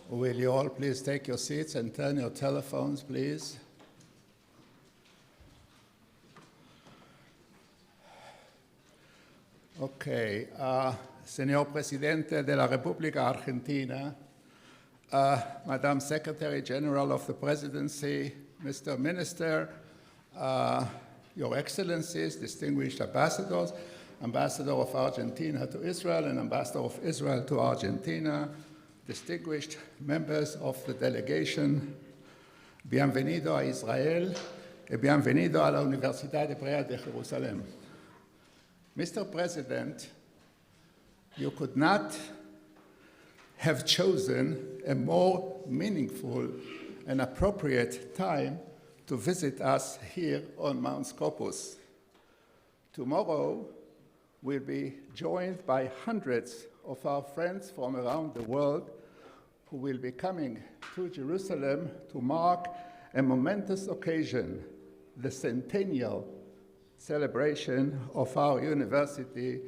Will you all please take your seats and turn your telephones, please? Okay. Señor Presidente de la República Argentina, Madam Secretary General of the Presidency, Mr. Minister, Your Excellencies, distinguished ambassadors, Ambassador of Argentina to Israel and Ambassador of Israel to Argentina, distinguished members of the delegation, bienvenido a Israel y bienvenido a la Universidad Hebrea de Jerusalén. Mr. President, you could not have chosen a more meaningful and appropriate time to visit us here on Mount Scopus. Tomorrow, we'll be joined by hundreds of our friends from around the world who will be coming to Jerusalem to mark a momentous occasion, the centennial celebration of our university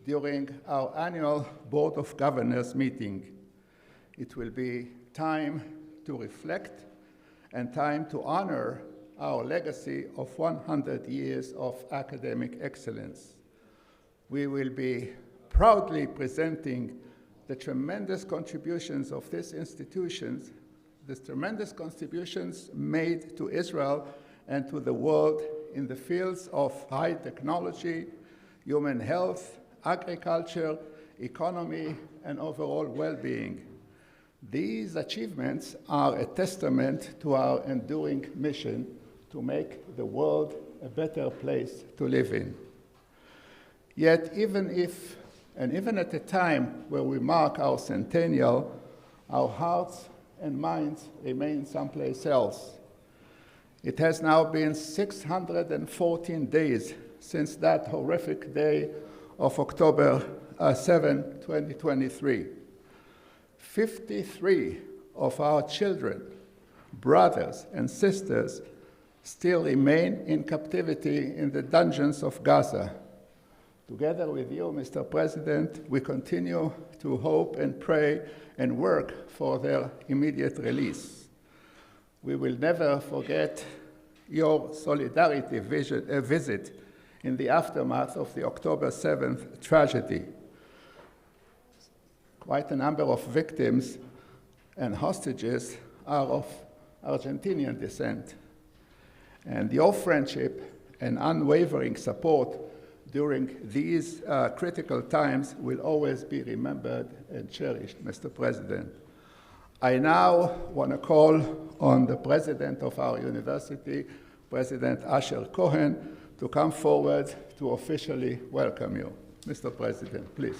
during our annual Board of Governors meeting. It will be time to reflect and time to honor our legacy of 100 years of academic excellence. We will be proudly presenting the tremendous contributions of these institutions, the tremendous contributions made to Israel and to the world in the fields of high technology, human health, agriculture, economy, and overall well-being. These achievements are a testament to our enduring mission to make the world a better place to live in. Yet, even at a time where we mark our centennial, our hearts and minds remain someplace else. It has now been 614 days since that horrific day of October 7, 2023. 53 of our children, brothers, and sisters still remain in captivity in the dungeons of Gaza. Together with you, Mr. President, we continue to hope and pray and work for their immediate release. We will never forget your solidarity visit in the aftermath of the October 7th tragedy. Quite a number of victims and hostages are of Argentinian descent. And your friendship and unwavering support during these critical times will always be remembered and cherished, Mr. President. I now want to call on the president of our university, President Asher Cohen, to come forward to officially welcome you. Mr. President, please.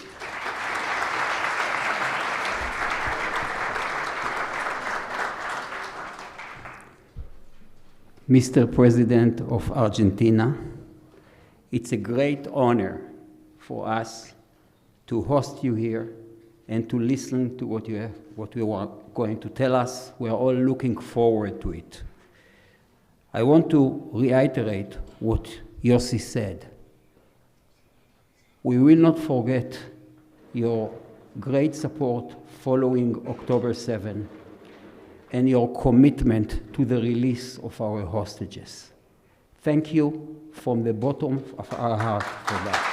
Mr. President of Argentina, it's a great honor for us to host you here and to listen to what you are going to tell us. We are all looking forward to it. I want to reiterate what Yossi said. We will not forget your great support following October 7 and your commitment to the release of our hostages. Thank you from the bottom of our heart for that.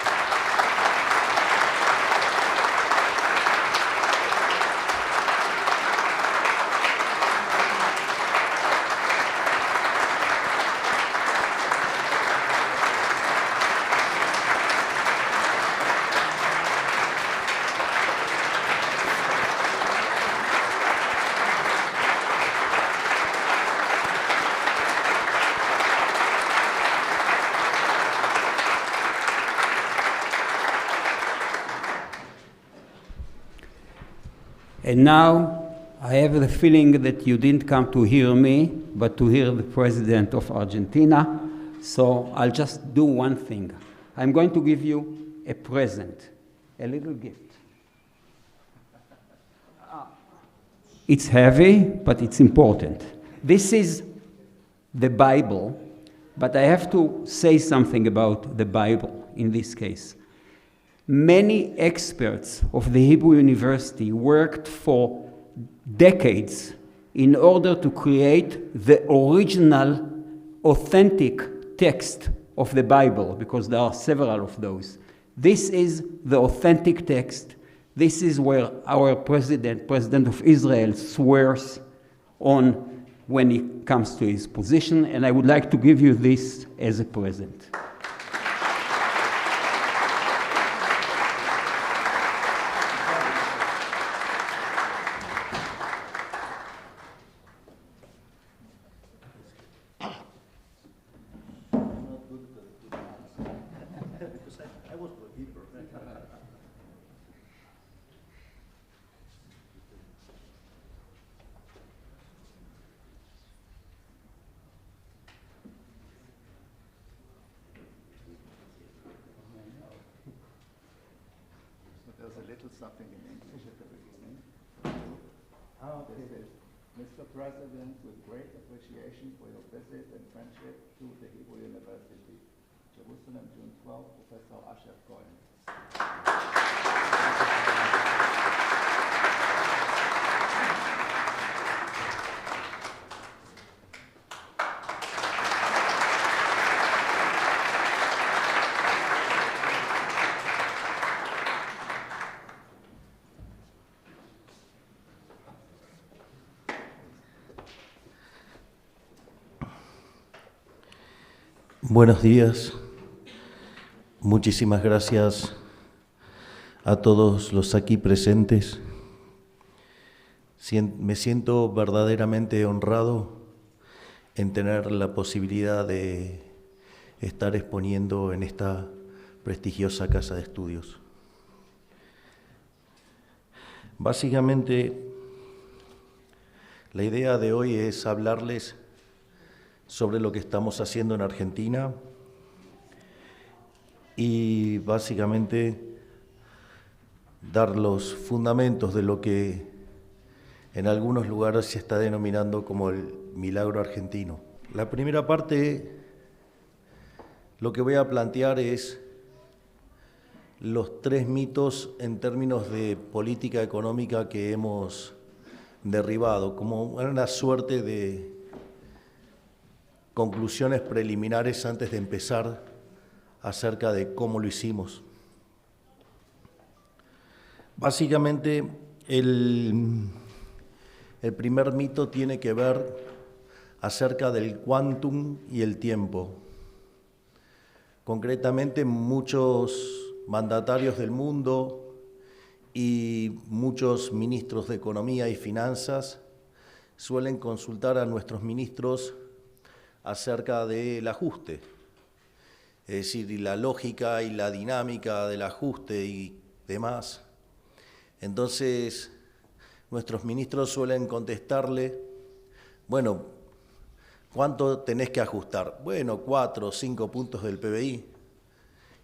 And now, I have the feeling that you didn't come to hear me, but to hear the President of Argentina. So I'll just do one thing. I'm going to give you a present, a little gift. It's heavy, but it's important. This is the Bible, but I have to say something about the Bible in this case. Many experts of the Hebrew University worked for decades in order to create the original, authentic text of the Bible, because there are several of those. This is the authentic text. This is where our President of Israel, swears on when he comes to his position, and I would like to give you this as a present. There's a little something in English at the beginning. This is, Mr. President, with great appreciation for your visit and friendship to the Hebrew University, Jerusalem, June 12, Professor Asher Cohen. Buenos días, muchísimas gracias a todos los aquí presentes. Me siento verdaderamente honrado en tener la posibilidad de estar exponiendo en esta prestigiosa casa de estudios. Básicamente, la idea de hoy es hablarles sobre lo que estamos haciendo en Argentina y básicamente dar los fundamentos de lo que en algunos lugares se está denominando como el milagro argentino. La primera parte, lo que voy a plantear es los 3 mitos en términos de política económica que hemos derribado, como una suerte de conclusiones preliminares antes de empezar acerca de cómo lo hicimos. Básicamente, el primer mito tiene que ver acerca del quantum y el tiempo. Concretamente, muchos mandatarios del mundo y muchos ministros de Economía y Finanzas suelen consultar a nuestros ministros acerca del ajuste, es decir, y la lógica y la dinámica del ajuste y demás. Entonces, nuestros ministros suelen contestarle, bueno, ¿cuánto tenés que ajustar? Bueno, 4 o 5 puntos del PBI.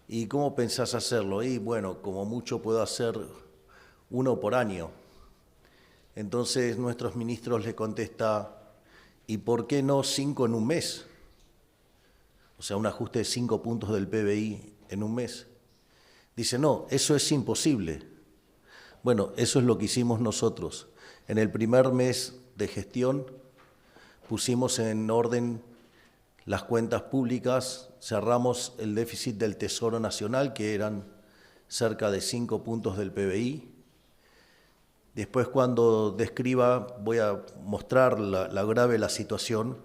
¿Y cómo pensás hacerlo? Y bueno, como mucho puedo hacer 1 por año. Entonces, nuestros ministros le contestan, ¿y por qué no 5 en un mes? O sea, un ajuste de 5 puntos del PBI en un mes. Dice, no, eso es imposible. Bueno, eso es lo que hicimos nosotros. En el primer mes de gestión pusimos en orden las cuentas públicas, cerramos el déficit del Tesoro Nacional, que eran cerca de 5 puntos del PBI. Después, cuando describa, voy a mostrar la grave de la situación,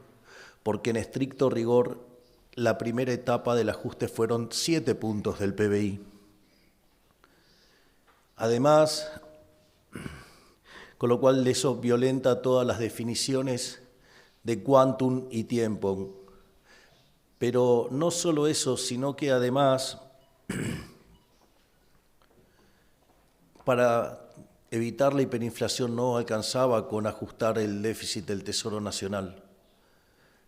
porque en estricto rigor, la primera etapa del ajuste fueron 7 puntos del PBI. Además, con lo cual eso violenta todas las definiciones de quantum y tiempo. Pero no solo eso, sino que además, para evitar la hiperinflación no alcanzaba con ajustar el déficit del Tesoro Nacional.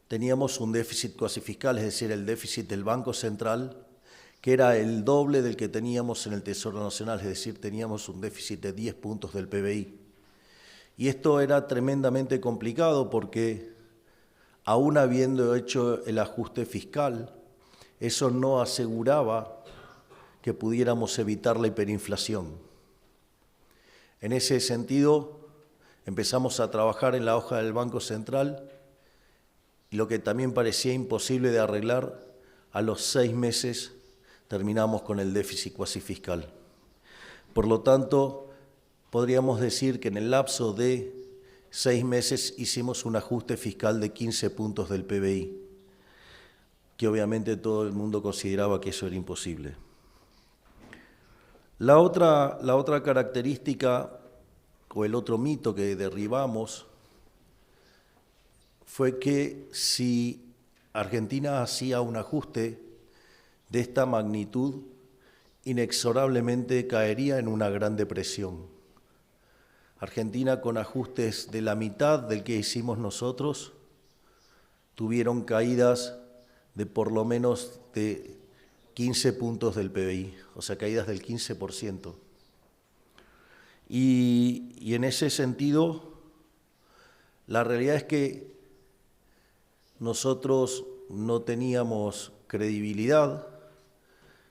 Teníamos un déficit cuasi fiscal, es decir, el déficit del Banco Central, que era el doble del que teníamos en el Tesoro Nacional, es decir, teníamos un déficit de 10 puntos del PBI. Y esto era tremendamente complicado porque, aún habiendo hecho el ajuste fiscal, eso no aseguraba que pudiéramos evitar la hiperinflación. En ese sentido, empezamos a trabajar en la hoja del Banco Central y lo que también parecía imposible de arreglar, a los 6 meses terminamos con el déficit cuasi fiscal. Por lo tanto, podríamos decir que en el lapso de 6 meses hicimos un ajuste fiscal de 15 puntos del PBI, que obviamente todo el mundo consideraba que eso era imposible. La otra característica o el otro mito que derribamos fue que si Argentina hacía un ajuste de esta magnitud, inexorablemente caería en una gran depresión. Argentina, con ajustes de la mitad del que hicimos nosotros, tuvieron caídas de por lo menos de 15 puntos del PBI, o sea, caídas del 15%. Y en ese sentido, la realidad es que nosotros no teníamos credibilidad,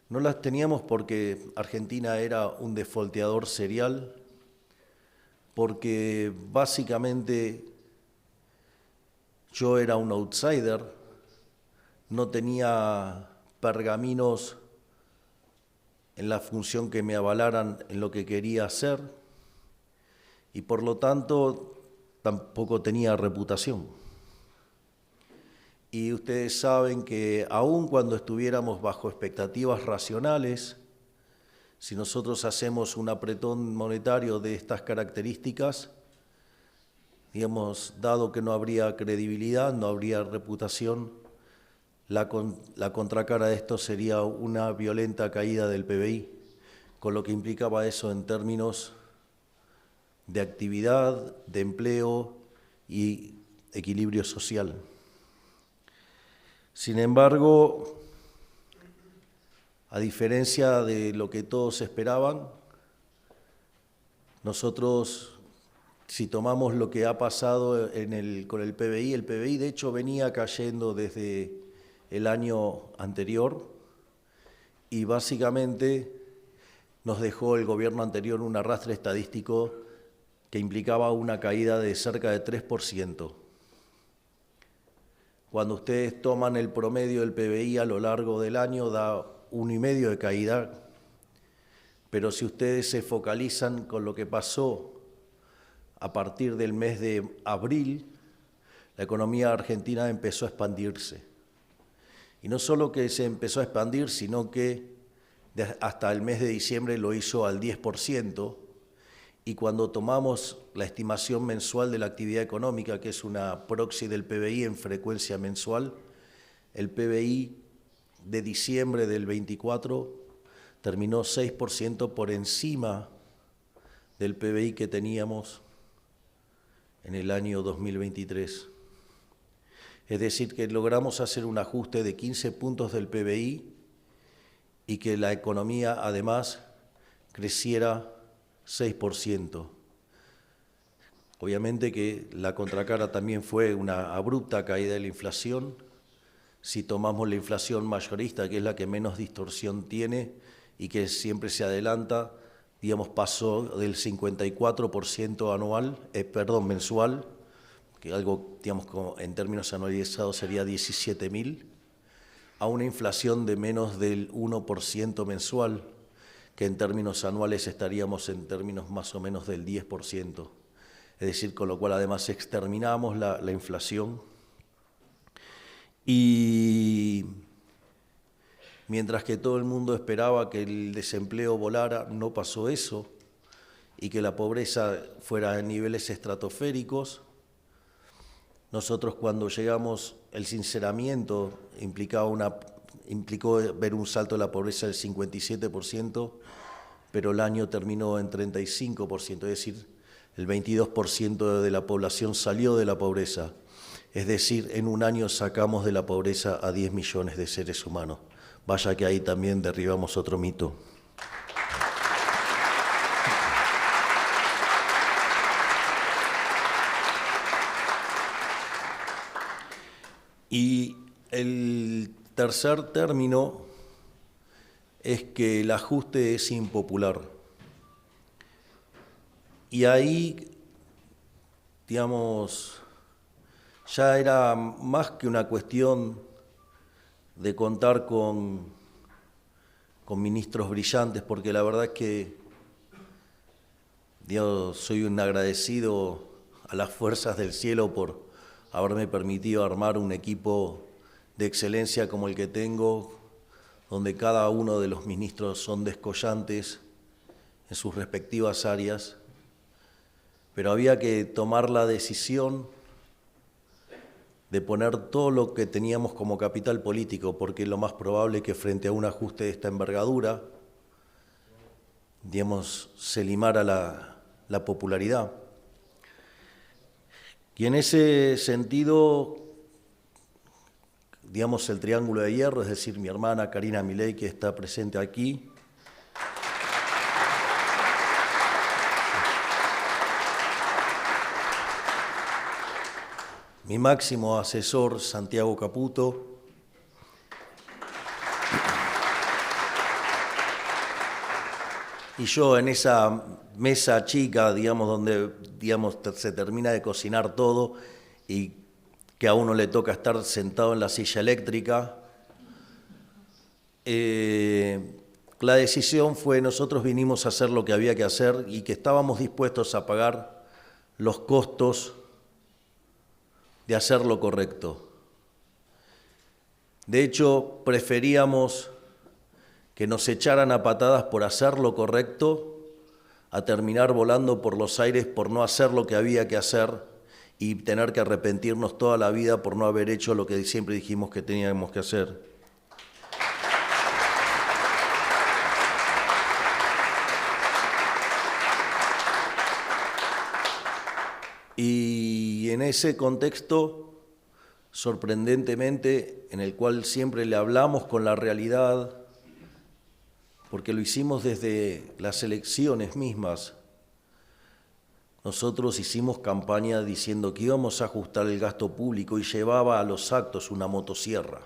no las teníamos porque Argentina era un defaulteador serial, porque básicamente yo era un outsider, no tenía pergaminos en la función que me avalaran en lo que quería hacer y por lo tanto tampoco tenía reputación. Y ustedes saben que aun cuando estuviéramos bajo expectativas racionales, si nosotros hacemos un apretón monetario de estas características, digamos, dado que no habría credibilidad, no habría reputación, la contracara de esto sería una violenta caída del PBI, con lo que implicaba eso en términos de actividad, de empleo y equilibrio social. Sin embargo, a diferencia de lo que todos esperaban, nosotros, si tomamos lo que ha pasado con el PBI de hecho venía cayendo desde el año anterior y básicamente nos dejó el gobierno anterior un arrastre estadístico que implicaba una caída de cerca de 3%. Cuando ustedes toman el promedio del PBI a lo largo del año, da 1,5% de caída, pero si ustedes se focalizan con lo que pasó a partir del mes de abril, la economía argentina empezó a expandirse. Y no solo que se empezó a expandir, sino que hasta el mes de diciembre lo hizo al 10%, y cuando tomamos la estimación mensual de la actividad económica, que es una proxy del PBI en frecuencia mensual, el PBI de diciembre del 24 terminó 6% por encima del PBI que teníamos en el año 2023. Es decir, que logramos hacer un ajuste de 15 puntos del PBI y que la economía además creciera 6%. Obviamente que la contracara también fue una abrupta caída de la inflación. Si tomamos la inflación mayorista, que es la que menos distorsión tiene y que siempre se adelanta, digamos, pasó del 54% mensual, que algo, digamos, como en términos anualizados sería 17.000, a una inflación de menos del 1% mensual, que en términos anuales estaríamos en términos más o menos del 10%. Es decir, con lo cual además exterminamos la inflación. Y mientras que todo el mundo esperaba que el desempleo volara, no pasó eso, y que la pobreza fuera en niveles estratosféricos. Nosotros cuando llegamos, el sinceramiento implicó ver un salto de la pobreza del 57%, pero el año terminó en 35%, es decir, el 22% de la población salió de la pobreza. Es decir, en un año sacamos de la pobreza a 10 millones de seres humanos. Vaya que ahí también derribamos otro mito. Y el tercer término es que el ajuste es impopular. Y ahí digamos, ya era más que una cuestión de contar con ministros brillantes, porque la verdad es que soy un agradecido a las fuerzas del cielo por haberme permitido armar un equipo de excelencia como el que tengo, donde cada uno de los ministros son descollantes en sus respectivas áreas, pero había que tomar la decisión de poner todo lo que teníamos como capital político, porque lo más probable es que frente a un ajuste de esta envergadura, digamos, se limara la popularidad. Y en ese sentido, digamos, el triángulo de hierro, es decir, mi hermana Karina Milei, que está presente aquí, mi máximo asesor, Santiago Caputo, y yo en esa mesa chica, digamos, donde se termina de cocinar todo y que a uno le toca estar sentado en la silla eléctrica, la decisión fue, nosotros vinimos a hacer lo que había que hacer y que estábamos dispuestos a pagar los costos de hacer lo correcto. De hecho, preferíamos que nos echaran a patadas por hacer lo correcto a terminar volando por los aires por no hacer lo que había que hacer y tener que arrepentirnos toda la vida por no haber hecho lo que siempre dijimos que teníamos que hacer. Y en ese contexto, sorprendentemente, en el cual siempre le hablamos con la realidad, porque lo hicimos desde las elecciones mismas, nosotros hicimos campaña diciendo que íbamos a ajustar el gasto público y llevaba a los actos una motosierra.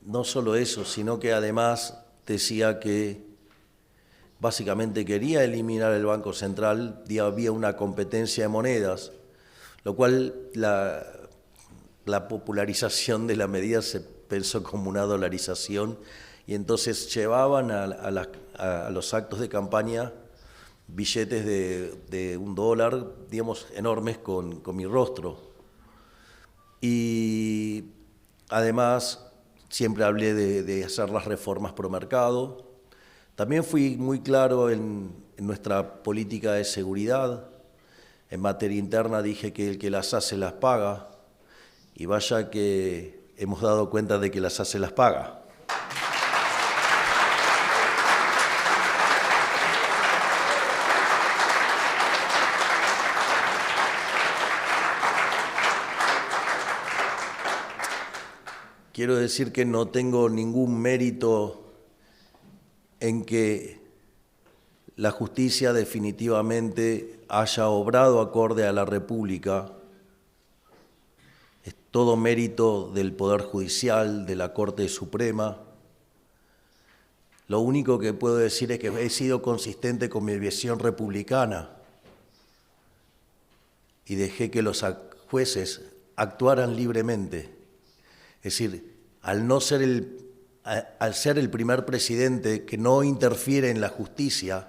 No solo eso, sino que además decía que básicamente quería eliminar el Banco Central, había una competencia de monedas, lo cual la popularización de la medida se pensó como una dolarización y entonces llevaban a los actos de campaña billetes de $1, digamos, enormes con mi rostro. Y además siempre hablé de hacer las reformas pro mercado. También fui muy claro en nuestra política de seguridad. En materia interna dije que el que las hace las paga, y vaya que hemos dado cuenta de que las hace las paga. Quiero decir que no tengo ningún mérito en que la justicia definitivamente haya obrado acorde a la República. Es todo mérito del Poder Judicial, de la Corte Suprema. Lo único que puedo decir es que he sido consistente con mi visión republicana y dejé que los jueces actuaran libremente. Es decir, al ser el primer presidente que no interfiere en la justicia,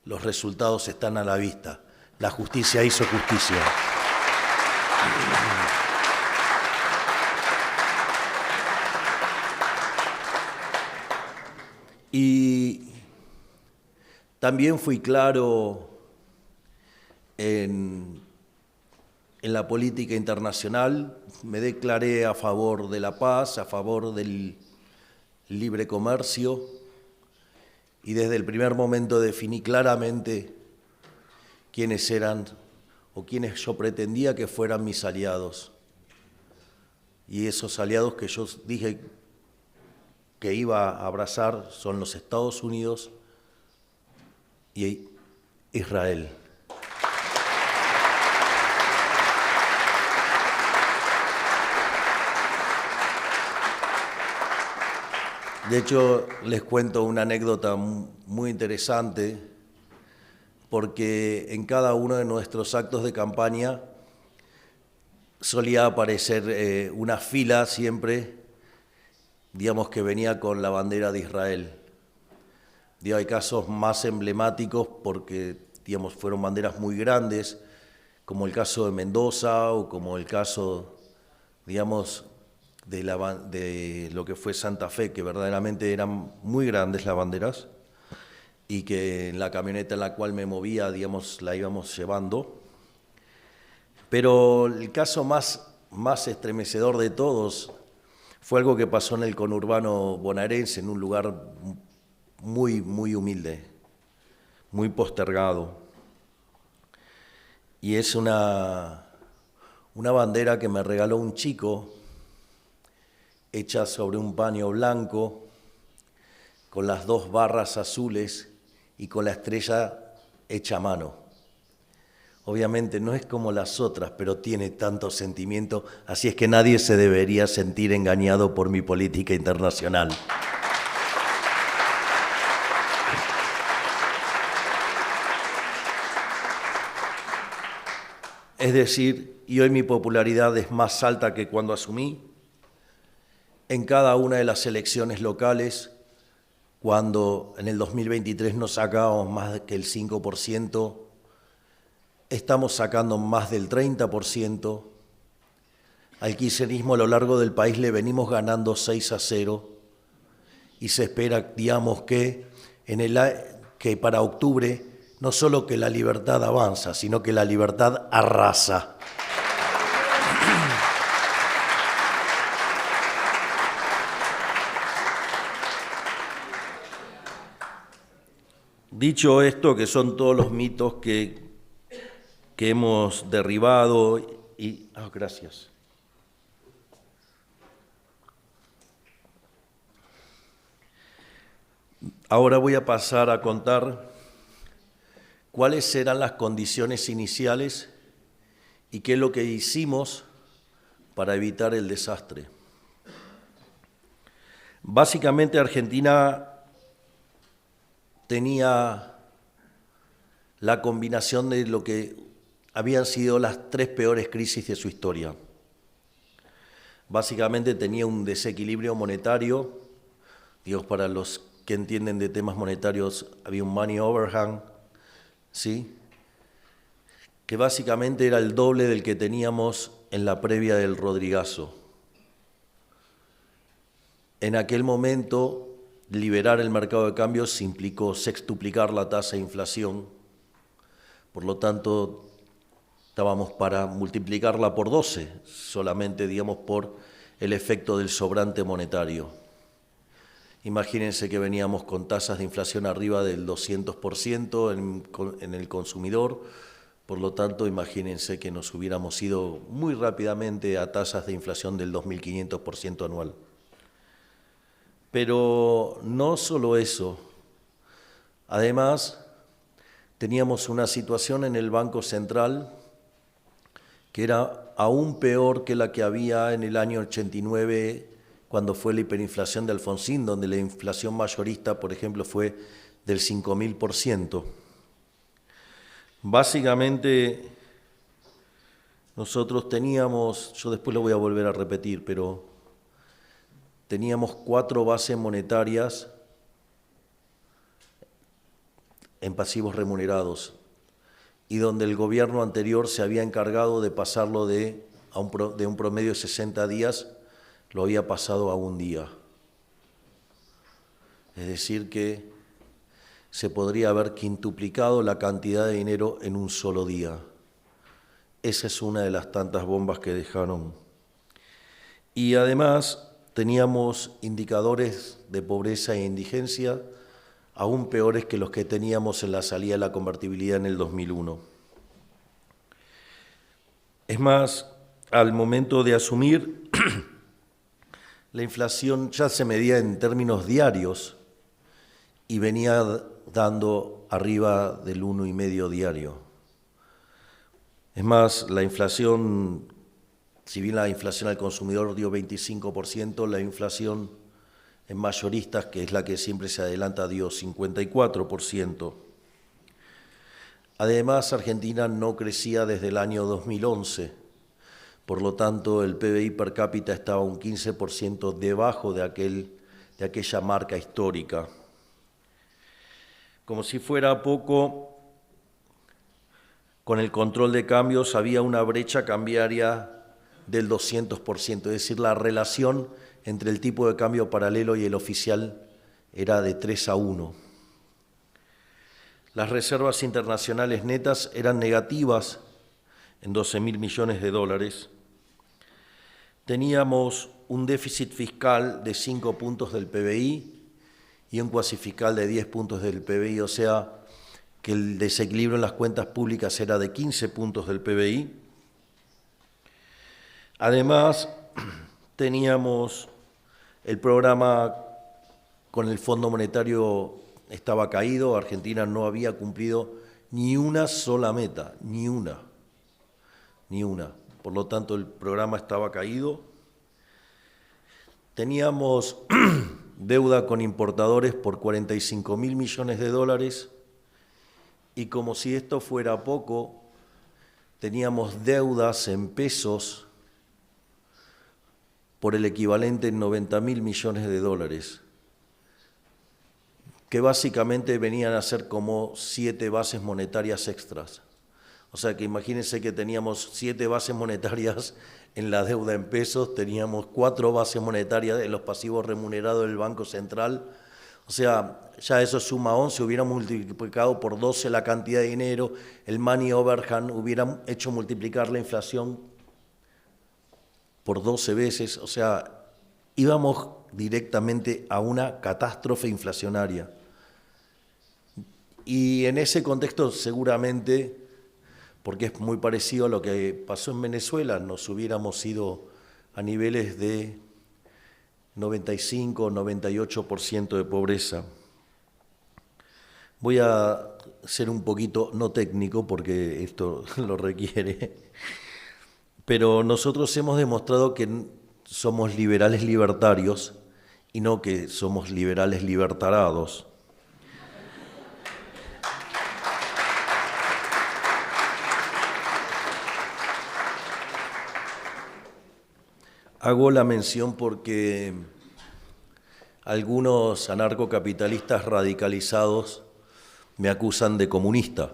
los resultados están a la vista. La justicia hizo justicia. Y también fui claro en la política internacional, me declaré a favor de la paz, a favor del libre comercio, y desde el primer momento definí claramente quiénes eran o quiénes yo pretendía que fueran mis aliados. Y esos aliados que yo dije que iba a abrazar son los Estados Unidos y Israel. De hecho, les cuento una anécdota muy interesante. porque en cada uno de nuestros actos de campaña solía aparecer una fila siempre, digamos, que venía con la bandera de Israel. Hay casos más emblemáticos porque, digamos, fueron banderas muy grandes, como el caso de Mendoza o como el caso, digamos, de lo que fue Santa Fe, que verdaderamente eran muy grandes las banderas y que en la camioneta en la cual me movía, digamos, la íbamos llevando. Pero el caso más estremecedor de todos fue algo que pasó en el conurbano bonaerense, en un lugar muy, muy humilde, muy postergado. Y es una bandera que me regaló un chico, hecha sobre un paño blanco, con las 2 barras azules y con la estrella hecha a mano. Obviamente no es como las otras, pero tiene tanto sentimiento, así es que nadie se debería sentir engañado por mi política internacional. Es decir, y hoy mi popularidad es más alta que cuando asumí. En cada una de las elecciones locales, cuando en el 2023 no sacábamos más que el 5%, estamos sacando más del 30%. Al kirchnerismo a lo largo del país le venimos ganando 6-0 y se espera, digamos, que para octubre no solo que la libertad avanza, sino que la libertad arrasa. Dicho esto, que son todos los mitos que hemos derribado y... gracias. Ahora voy a pasar a contar cuáles eran las condiciones iniciales y qué es lo que hicimos para evitar el desastre. Básicamente Argentina tenía la combinación de lo que habían sido las 3 peores crisis de su historia. Básicamente tenía un desequilibrio monetario, para los que entienden de temas monetarios, había un money overhang, ¿sí? Que básicamente era el doble del que teníamos en la previa del Rodrigazo. En aquel momento, liberar el mercado de cambios implicó sextuplicar la tasa de inflación, por lo tanto, estábamos para multiplicarla por 12, solamente, por el efecto del sobrante monetario. Imagínense que veníamos con tasas de inflación arriba del 200% en el consumidor, por lo tanto, imagínense que nos hubiéramos ido muy rápidamente a tasas de inflación del 2.500% anual. Pero no solo eso, además teníamos una situación en el Banco Central que era aún peor que la que había en el año 89, cuando fue la hiperinflación de Alfonsín, donde la inflación mayorista, por ejemplo, fue del 5.000%. Básicamente, nosotros teníamos, yo después lo voy a volver a repetir, pero teníamos 4 bases monetarias en pasivos remunerados y donde el gobierno anterior se había encargado de pasarlo de un promedio de 60 días, lo había pasado a 1 día. Es decir que se podría haber quintuplicado la cantidad de dinero en un solo día. Esa es una de las tantas bombas que dejaron. Y además teníamos indicadores de pobreza e indigencia aún peores que los que teníamos en la salida de la convertibilidad en el 2001. Es más, al momento de asumir, la inflación ya se medía en términos diarios y venía dando arriba del 1,5 diario. Es más, la inflación, si bien la inflación al consumidor dio 25%, la inflación en mayoristas, que es la que siempre se adelanta, dio 54%. Además, Argentina no crecía desde el año 2011, por lo tanto el PBI per cápita estaba un 15% debajo de aquella marca histórica. Como si fuera poco, con el control de cambios había una brecha cambiaria del 200%, es decir, la relación entre el tipo de cambio paralelo y el oficial era de 3-1. Las reservas internacionales netas eran negativas en 12.000 millones de dólares. Teníamos un déficit fiscal de 5 puntos del PBI y un cuasifiscal de 10 puntos del PBI, o sea que el desequilibrio en las cuentas públicas era de 15 puntos del PBI. Además, teníamos el programa con el Fondo Monetario estaba caído, Argentina no había cumplido ni una sola meta, ni una. Por lo tanto, el programa estaba caído. Teníamos deuda con importadores por 45.000 millones de dólares y como si esto fuera poco, teníamos deudas en pesos por el equivalente en 90.000 millones de dólares, que básicamente venían a ser como 7 bases monetarias extras. O sea que imagínense que teníamos 7 bases monetarias en la deuda en pesos, teníamos 4 bases monetarias en los pasivos remunerados del Banco Central. O sea, ya eso suma 11, hubiera multiplicado por 12 la cantidad de dinero, el money overhang hubiera hecho multiplicar la inflación por 12 veces, o sea, íbamos directamente a una catástrofe inflacionaria. Y en ese contexto seguramente, porque es muy parecido a lo que pasó en Venezuela, nos hubiéramos ido a niveles de 95, 98% de pobreza. Voy a ser un poquito no técnico porque esto lo requiere, pero nosotros hemos demostrado que somos liberales libertarios y no que somos liberales libertarados. Hago la mención porque algunos anarcocapitalistas radicalizados me acusan de comunista.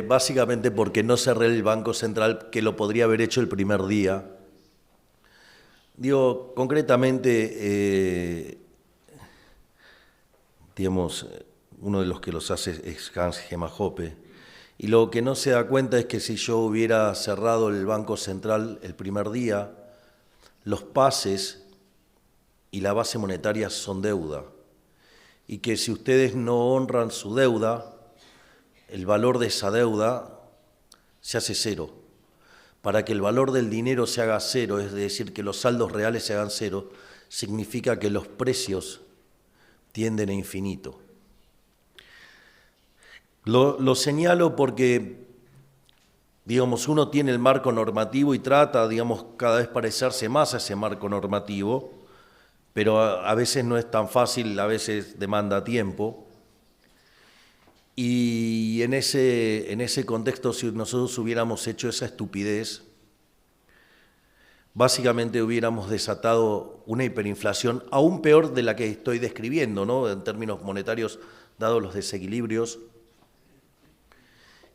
Básicamente porque no cerré el Banco Central, que lo podría haber hecho el primer día. Digo, concretamente, digamos, uno de los que los hace es Hans Gemajope. Y lo que no se da cuenta es que si yo hubiera cerrado el Banco Central el primer día, los pases y la base monetaria son deuda. Y que si ustedes no honran su deuda, el valor de esa deuda se hace cero. Para que el valor del dinero se haga cero, es decir, que los saldos reales se hagan cero, significa que los precios tienden a infinito. Lo señalo porque, digamos, uno tiene el marco normativo y trata, digamos, cada vez parecerse más a ese marco normativo, pero a veces no es tan fácil, a veces demanda tiempo. Y en ese contexto, si nosotros hubiéramos hecho esa estupidez, básicamente hubiéramos desatado una hiperinflación aún peor de la que estoy describiendo, ¿no? En términos monetarios, dados los desequilibrios.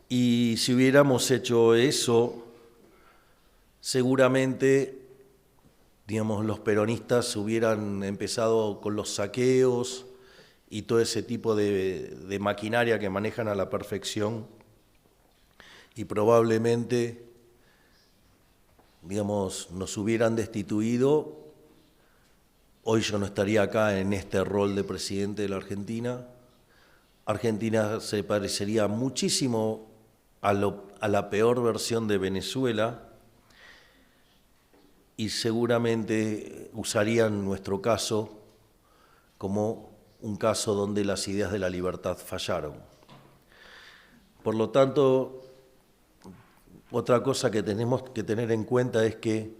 Y si hubiéramos hecho eso, seguramente, digamos, los peronistas hubieran empezado con los saqueos y todo ese tipo de maquinaria que manejan a la perfección y probablemente, digamos, nos hubieran destituido. Hoy yo no estaría acá en este rol de presidente de la Argentina. Argentina se parecería muchísimo a la peor versión de Venezuela y seguramente usarían nuestro caso como un caso donde las ideas de la libertad fallaron. Por lo tanto, otra cosa que tenemos que tener en cuenta es que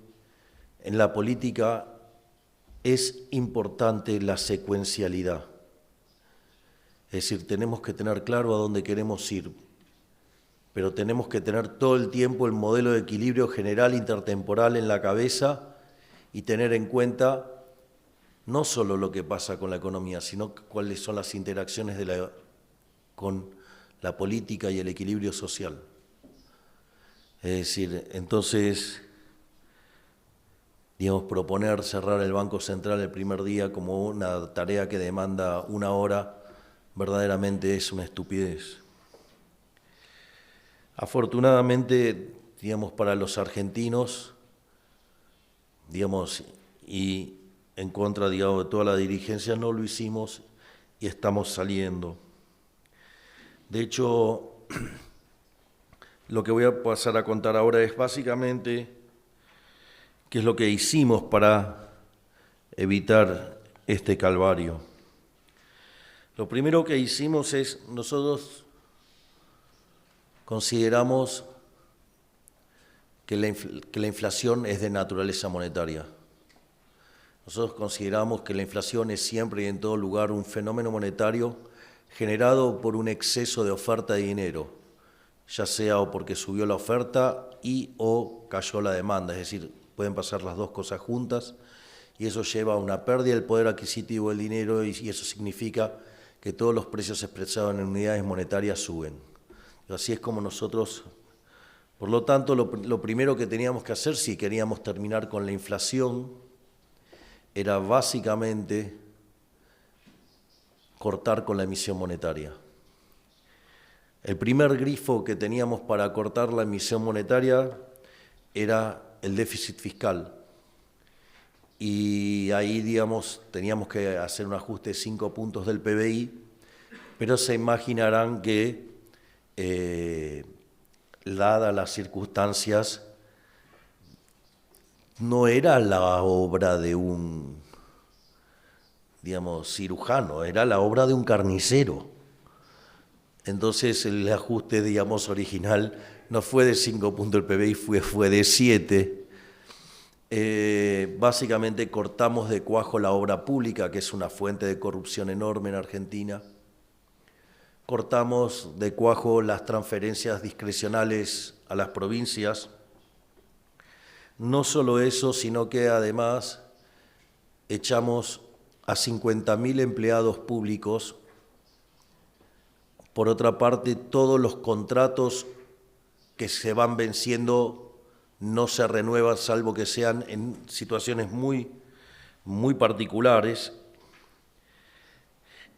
en la política es importante la secuencialidad. Es decir, tenemos que tener claro a dónde queremos ir, pero tenemos que tener todo el tiempo el modelo de equilibrio general intertemporal en la cabeza y tener en cuenta no solo lo que pasa con la economía, sino cuáles son las interacciones con la política y el equilibrio social. Es decir, entonces, digamos, proponer cerrar el Banco Central el primer día como una tarea que demanda 1 hora, verdaderamente es una estupidez. Afortunadamente, digamos, para los argentinos, digamos, y en contra, digamos, de toda la dirigencia, no lo hicimos y estamos saliendo. De hecho, lo que voy a pasar a contar ahora es básicamente qué es lo que hicimos para evitar este calvario. Lo primero que hicimos es, nosotros consideramos que la inflación es de naturaleza monetaria. Nosotros consideramos que la inflación es siempre y en todo lugar un fenómeno monetario generado por un exceso de oferta de dinero, ya sea o porque subió la oferta o cayó la demanda, es decir, pueden pasar las dos cosas juntas y eso lleva a una pérdida del poder adquisitivo del dinero y eso significa que todos los precios expresados en unidades monetarias suben. Así es como nosotros, por lo tanto, lo primero que teníamos que hacer si queríamos terminar con la inflación era básicamente cortar con la emisión monetaria. El primer grifo que teníamos para cortar la emisión monetaria era el déficit fiscal. Y ahí, digamos, teníamos que hacer un ajuste de 5 puntos del PBI, pero se imaginarán que, dadas las circunstancias, no era la obra de un, digamos, cirujano, era la obra de un carnicero. Entonces el ajuste, digamos, original no fue de 5 puntos del PBI, fue de 7. Básicamente cortamos de cuajo la obra pública, que es una fuente de corrupción enorme en Argentina. Cortamos de cuajo las transferencias discrecionales a las provincias. No solo eso, sino que además echamos a 50.000 empleados públicos. Por otra parte, todos los contratos que se van venciendo no se renuevan, salvo que sean en situaciones muy, muy particulares.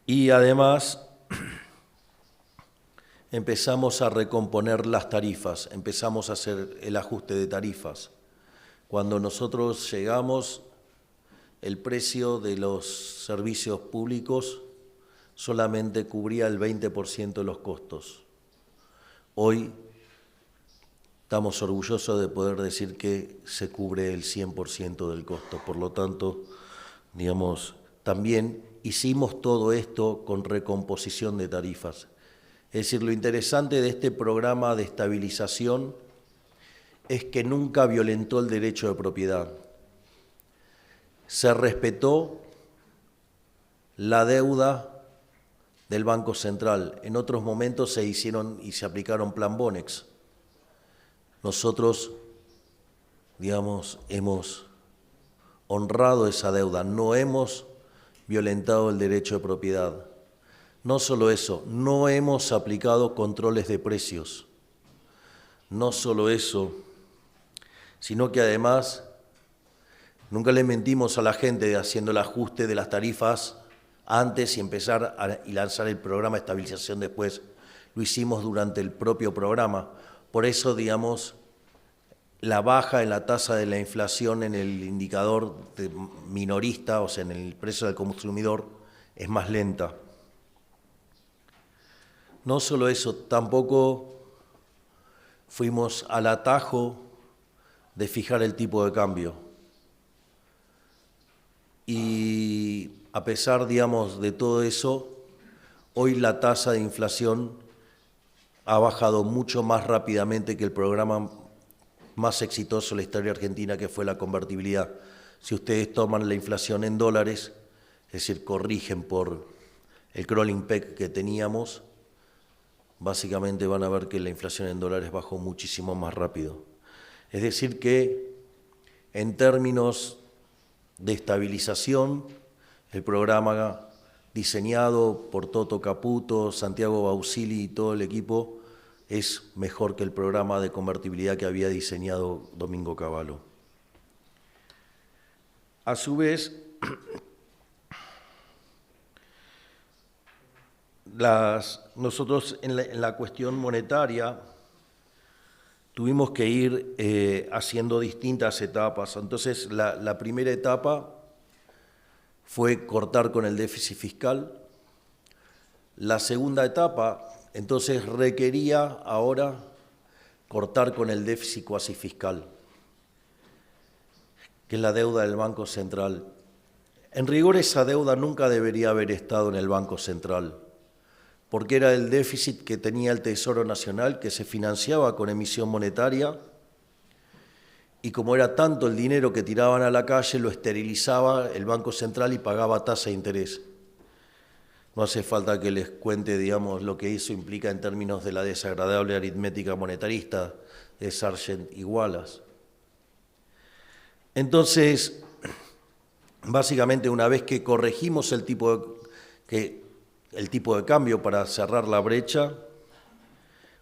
Y además empezamos a recomponer las tarifas, empezamos a hacer el ajuste de tarifas. Cuando nosotros llegamos, el precio de los servicios públicos solamente cubría el 20% de los costos. Hoy estamos orgullosos de poder decir que se cubre el 100% del costo. Por lo tanto, digamos, también hicimos todo esto con recomposición de tarifas. Es decir, lo interesante de este programa de estabilización es que nunca violentó el derecho de propiedad. Se respetó la deuda del Banco Central. En otros momentos se hicieron y se aplicaron plan Bonex. Nosotros, digamos, hemos honrado esa deuda, no hemos violentado el derecho de propiedad. No solo eso, no hemos aplicado controles de precios. No solo eso, sino que además nunca le mentimos a la gente haciendo el ajuste de las tarifas antes y lanzar el programa de estabilización después. Lo hicimos durante el propio programa. Por eso, digamos, la baja en la tasa de la inflación en el indicador minorista, o sea, en el precio del consumidor, es más lenta. No solo eso, tampoco fuimos al atajo de fijar el tipo de cambio. Y a pesar, digamos, de todo eso, hoy la tasa de inflación ha bajado mucho más rápidamente que el programa más exitoso en la historia argentina, que fue la convertibilidad. Si ustedes toman la inflación en dólares, es decir, corrigen por el crawling peg que teníamos, básicamente van a ver que la inflación en dólares bajó muchísimo más rápido. Es decir que en términos de estabilización, el programa diseñado por Toto Caputo, Santiago Bausili y todo el equipo es mejor que el programa de convertibilidad que había diseñado Domingo Cavallo. A su vez, nosotros en la cuestión monetaria tuvimos que ir haciendo distintas etapas. Entonces, la primera etapa fue cortar con el déficit fiscal. La segunda etapa, entonces, requería ahora cortar con el déficit cuasi fiscal, que es la deuda del Banco Central. En rigor, esa deuda nunca debería haber estado en el Banco Central, porque era el déficit que tenía el Tesoro Nacional, que se financiaba con emisión monetaria, y como era tanto el dinero que tiraban a la calle, lo esterilizaba el Banco Central y pagaba tasa de interés. No hace falta que les cuente, digamos, lo que eso implica en términos de la desagradable aritmética monetarista de Sargent y Wallace. Entonces, básicamente, una vez que corregimos el tipo de cambio para cerrar la brecha,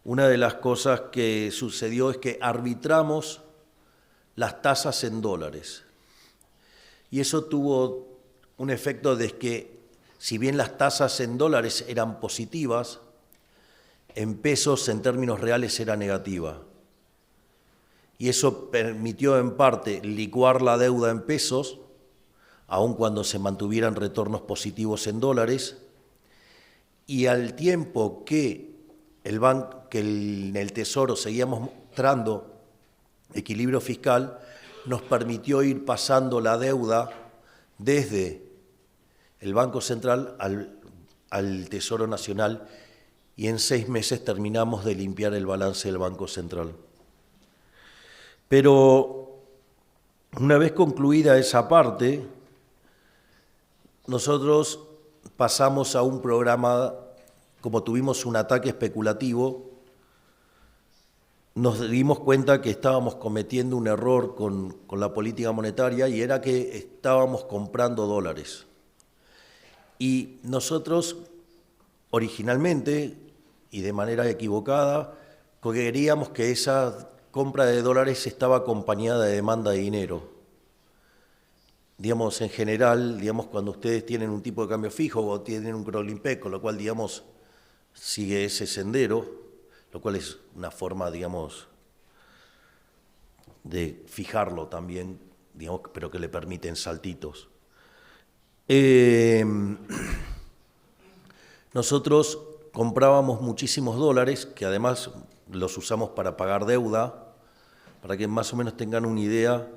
una de las cosas que sucedió es que arbitramos las tasas en dólares. Y eso tuvo un efecto de que, si bien las tasas en dólares eran positivas, en pesos, en términos reales, era negativa. Y eso permitió, en parte, licuar la deuda en pesos, aun cuando se mantuvieran retornos positivos en dólares, y al tiempo que en el Tesoro seguíamos mostrando equilibrio fiscal, nos permitió ir pasando la deuda desde el Banco Central al Tesoro Nacional, y en 6 meses terminamos de limpiar el balance del Banco Central. Pero una vez concluida esa parte, nosotros pasamos a un programa, como tuvimos un ataque especulativo, nos dimos cuenta que estábamos cometiendo un error con la política monetaria, y era que estábamos comprando dólares. Y nosotros, originalmente, y de manera equivocada, creíamos que esa compra de dólares estaba acompañada de demanda de dinero. Digamos, en general, digamos, cuando ustedes tienen un tipo de cambio fijo o tienen un crawling peg, con lo cual, digamos, sigue ese sendero, lo cual es una forma, digamos, de fijarlo también, digamos, pero que le permiten saltitos. Nosotros comprábamos muchísimos dólares, que además los usamos para pagar deuda. Para que más o menos tengan una idea,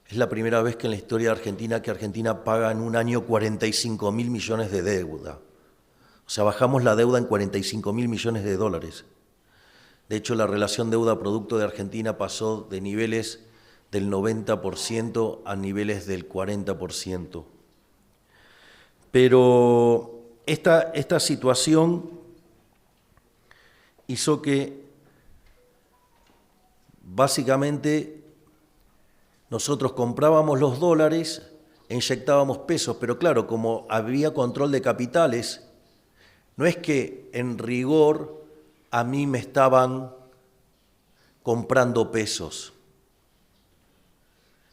es la primera vez que en la historia de Argentina que Argentina paga en un año 45.000 millones de deuda. O sea, bajamos la deuda en 45.000 millones de dólares. De hecho, la relación deuda-producto de Argentina pasó de niveles del 90% a niveles del 40%. Pero esta situación hizo que, básicamente, nosotros comprábamos los dólares e inyectábamos pesos, pero claro, como había control de capitales, no es que en rigor a mí me estaban comprando pesos.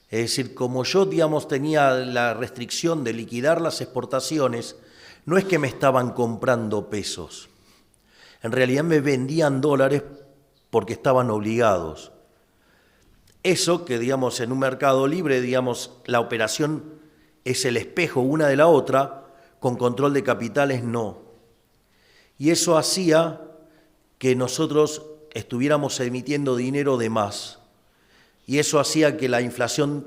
Es decir, como yo, digamos, tenía la restricción de liquidar las exportaciones, no es que me estaban comprando pesos. En realidad me vendían dólares porque estaban obligados. Eso que, digamos, en un mercado libre, digamos, la operación es el espejo una de la otra, con control de capitales no. Y eso hacía que nosotros estuviéramos emitiendo dinero de más. Y eso hacía que la inflación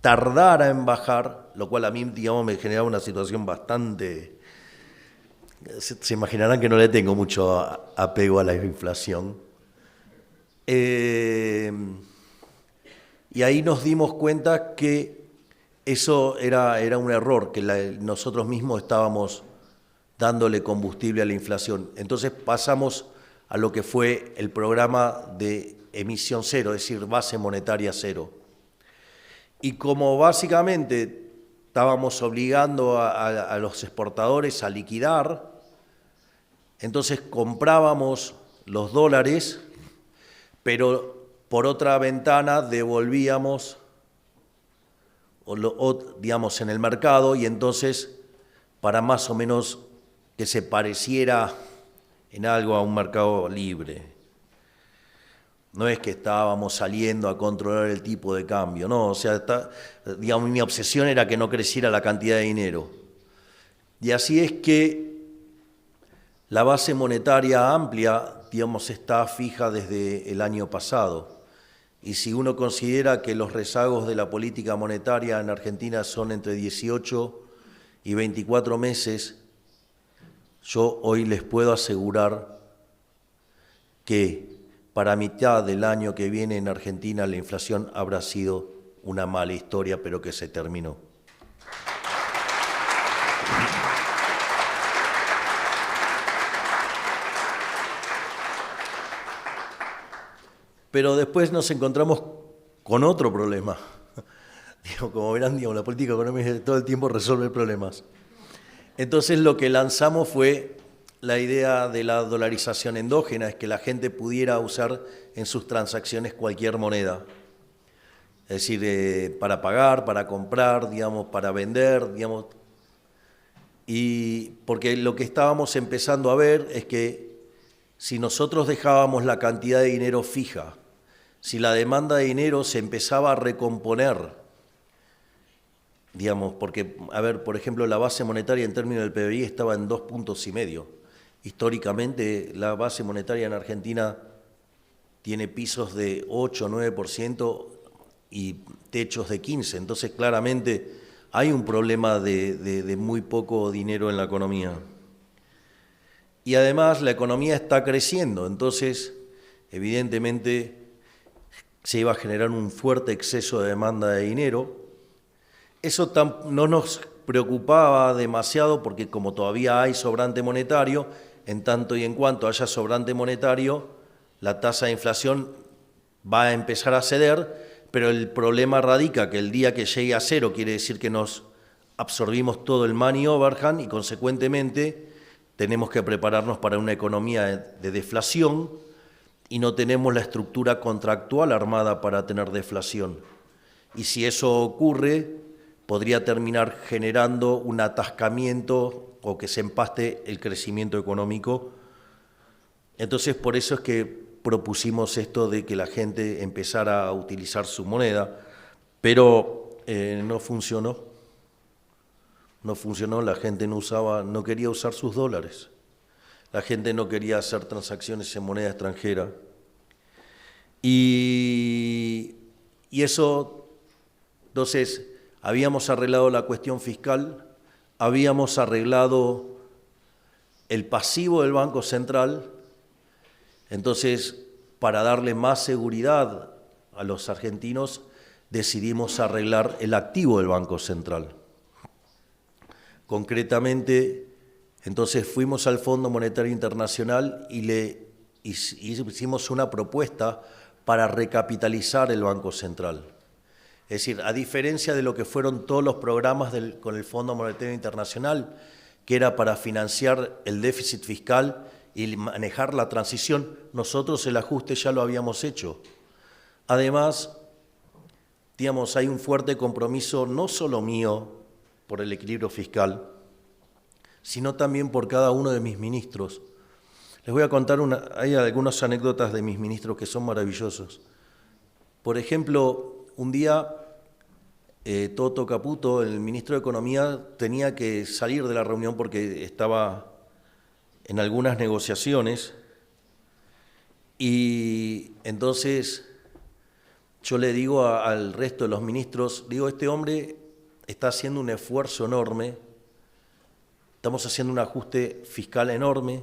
tardara en bajar, lo cual a mí, digamos, me generaba una situación bastante... Se imaginarán que no le tengo mucho apego a la inflación. Y ahí nos dimos cuenta que eso era un error, que nosotros mismos estábamos dándole combustible a la inflación. Entonces pasamos a lo que fue el programa de emisión cero, es decir, base monetaria cero. Y como básicamente estábamos obligando a los exportadores a liquidar, entonces comprábamos los dólares, pero por otra ventana devolvíamos, digamos, en el mercado, y entonces para más o menos que se pareciera en algo a un mercado libre. No es que estábamos saliendo a controlar el tipo de cambio, no, o sea, digamos, mi obsesión era que no creciera la cantidad de dinero. Y así es que la base monetaria amplia, digamos, está fija desde el año pasado. Y si uno considera que los rezagos de la política monetaria en Argentina son entre 18 y 24 meses, yo hoy les puedo asegurar que para mitad del año que viene en Argentina la inflación habrá sido una mala historia, pero que se terminó. Pero después nos encontramos con otro problema. Como verán, la política económica todo el tiempo resuelve problemas. Entonces lo que lanzamos fue la idea de la dolarización endógena, es que la gente pudiera usar en sus transacciones cualquier moneda. Es decir, para pagar, para comprar, digamos, para vender, digamos. Y porque lo que estábamos empezando a ver es que si nosotros dejábamos la cantidad de dinero fija, si la demanda de dinero se empezaba a recomponer, digamos, porque, a ver, por ejemplo, la base monetaria en términos del PBI estaba en 2,5 puntos. Históricamente, la base monetaria en Argentina tiene pisos de 8 o 9% y techos de 15%. Entonces, claramente, hay un problema de muy poco dinero en la economía. Y además, la economía está creciendo. Entonces, evidentemente, se iba a generar un fuerte exceso de demanda de dinero. Eso no nos preocupaba demasiado porque como todavía hay sobrante monetario, en tanto y en cuanto haya sobrante monetario, la tasa de inflación va a empezar a ceder, pero el problema radica que el día que llegue a cero quiere decir que nos absorbimos todo el money overhang y consecuentemente tenemos que prepararnos para una economía de deflación y no tenemos la estructura contractual armada para tener deflación. Y si eso ocurre, podría terminar generando un atascamiento o que se empaste el crecimiento económico. Entonces, por eso es que propusimos esto de que la gente empezara a utilizar su moneda, pero no funcionó. No funcionó, la gente no quería usar sus dólares. La gente no quería hacer transacciones en moneda extranjera. Y eso, entonces, habíamos arreglado la cuestión fiscal, habíamos arreglado el pasivo del Banco Central, entonces, para darle más seguridad a los argentinos, decidimos arreglar el activo del Banco Central. Concretamente, entonces fuimos al Fondo Monetario Internacional y le hicimos una propuesta para recapitalizar el Banco Central. Es decir, a diferencia de lo que fueron todos los programas con el Fondo Monetario Internacional, que era para financiar el déficit fiscal y manejar la transición, nosotros el ajuste ya lo habíamos hecho. Además, digamos, hay un fuerte compromiso no solo mío por el equilibrio fiscal, sino también por cada uno de mis ministros. Les voy a contar hay algunas anécdotas de mis ministros que son maravillosos. Por ejemplo, un día Toto Caputo, el ministro de Economía, tenía que salir de la reunión porque estaba en algunas negociaciones y entonces yo le digo al resto de los ministros, digo, este hombre está haciendo un esfuerzo enorme, estamos haciendo un ajuste fiscal enorme,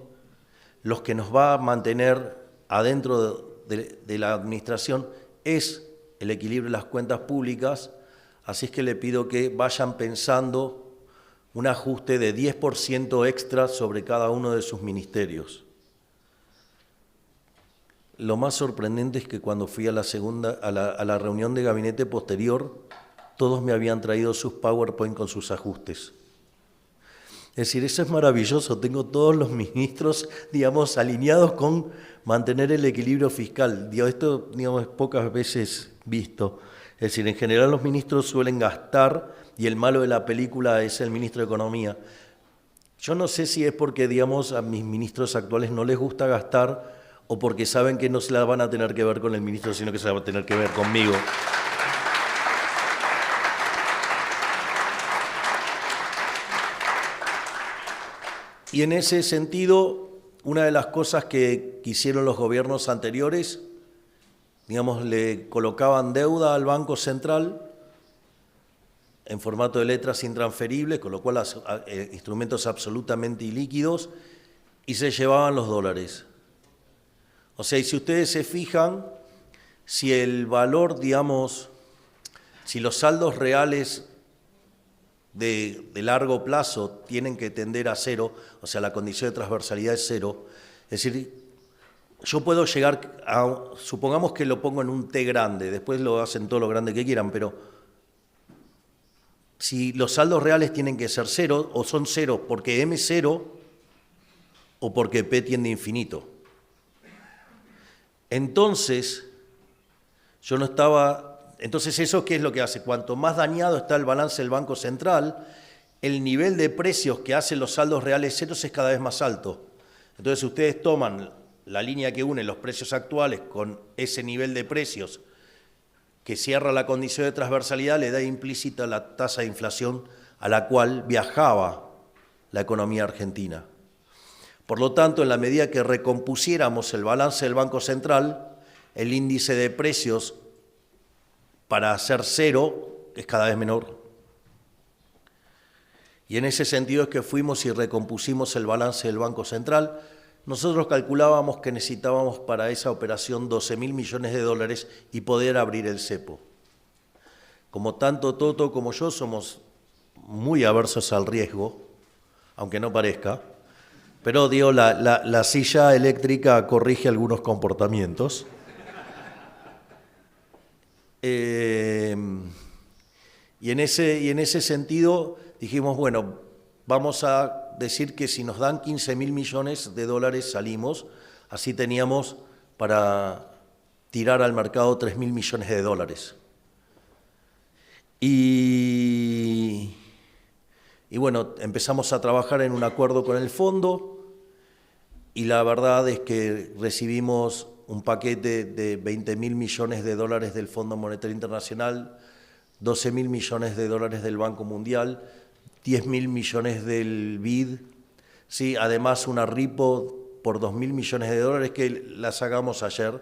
los que nos va a mantener adentro de la administración es el equilibrio de las cuentas públicas, así es que le pido que vayan pensando un ajuste de 10% extra sobre cada uno de sus ministerios. Lo más sorprendente es que cuando fui a la reunión de gabinete posterior, todos me habían traído sus PowerPoint con sus ajustes. Es decir, eso es maravilloso, tengo todos los ministros, digamos, alineados con mantener el equilibrio fiscal. Esto, digamos, es pocas veces visto. Es decir, en general los ministros suelen gastar y el malo de la película es el ministro de Economía. Yo no sé si es porque, digamos, a mis ministros actuales no les gusta gastar o porque saben que no se la van a tener que ver con el ministro, sino que se la van a tener que ver conmigo. Y en ese sentido, una de las cosas que hicieron los gobiernos anteriores, digamos, le colocaban deuda al Banco Central en formato de letras intransferibles, con lo cual instrumentos absolutamente ilíquidos, y se llevaban los dólares. O sea, y si ustedes se fijan, si el valor, digamos, si los saldos reales de largo plazo tienen que tender a cero, o sea, la condición de transversalidad es cero, es decir, yo puedo llegar a, supongamos que lo pongo en un T grande, después lo hacen todo lo grande que quieran, pero si los saldos reales tienen que ser cero, o son cero porque M es cero, o porque P tiende a infinito. Entonces, Entonces, ¿eso qué es lo que hace? Cuanto más dañado está el balance del Banco Central, el nivel de precios que hacen los saldos reales ceros es cada vez más alto. Entonces, si ustedes toman la línea que une los precios actuales con ese nivel de precios que cierra la condición de transversalidad, le da implícita la tasa de inflación a la cual viajaba la economía argentina. Por lo tanto, en la medida que recompusiéramos el balance del Banco Central, el índice de precios para hacer cero es cada vez menor. Y en ese sentido es que fuimos y recompusimos el balance del Banco Central. Nosotros calculábamos que necesitábamos para esa operación 12.000 millones de dólares y poder abrir el cepo. Como tanto Toto como yo somos muy aversos al riesgo, aunque no parezca, pero digo, la silla eléctrica corrige algunos comportamientos. Y en ese sentido dijimos, bueno, vamos a decir que si nos dan 15.000 millones de dólares salimos, así teníamos para tirar al mercado 3.000 millones de dólares. Y bueno, empezamos a trabajar en un acuerdo con el fondo y la verdad es que recibimos un paquete de 20.000 millones de dólares del Fondo Monetario Internacional, 12.000 millones de dólares del Banco Mundial, 10.000 millones del BID, sí, además una RIPO por 2.000 millones de dólares que la sacamos ayer,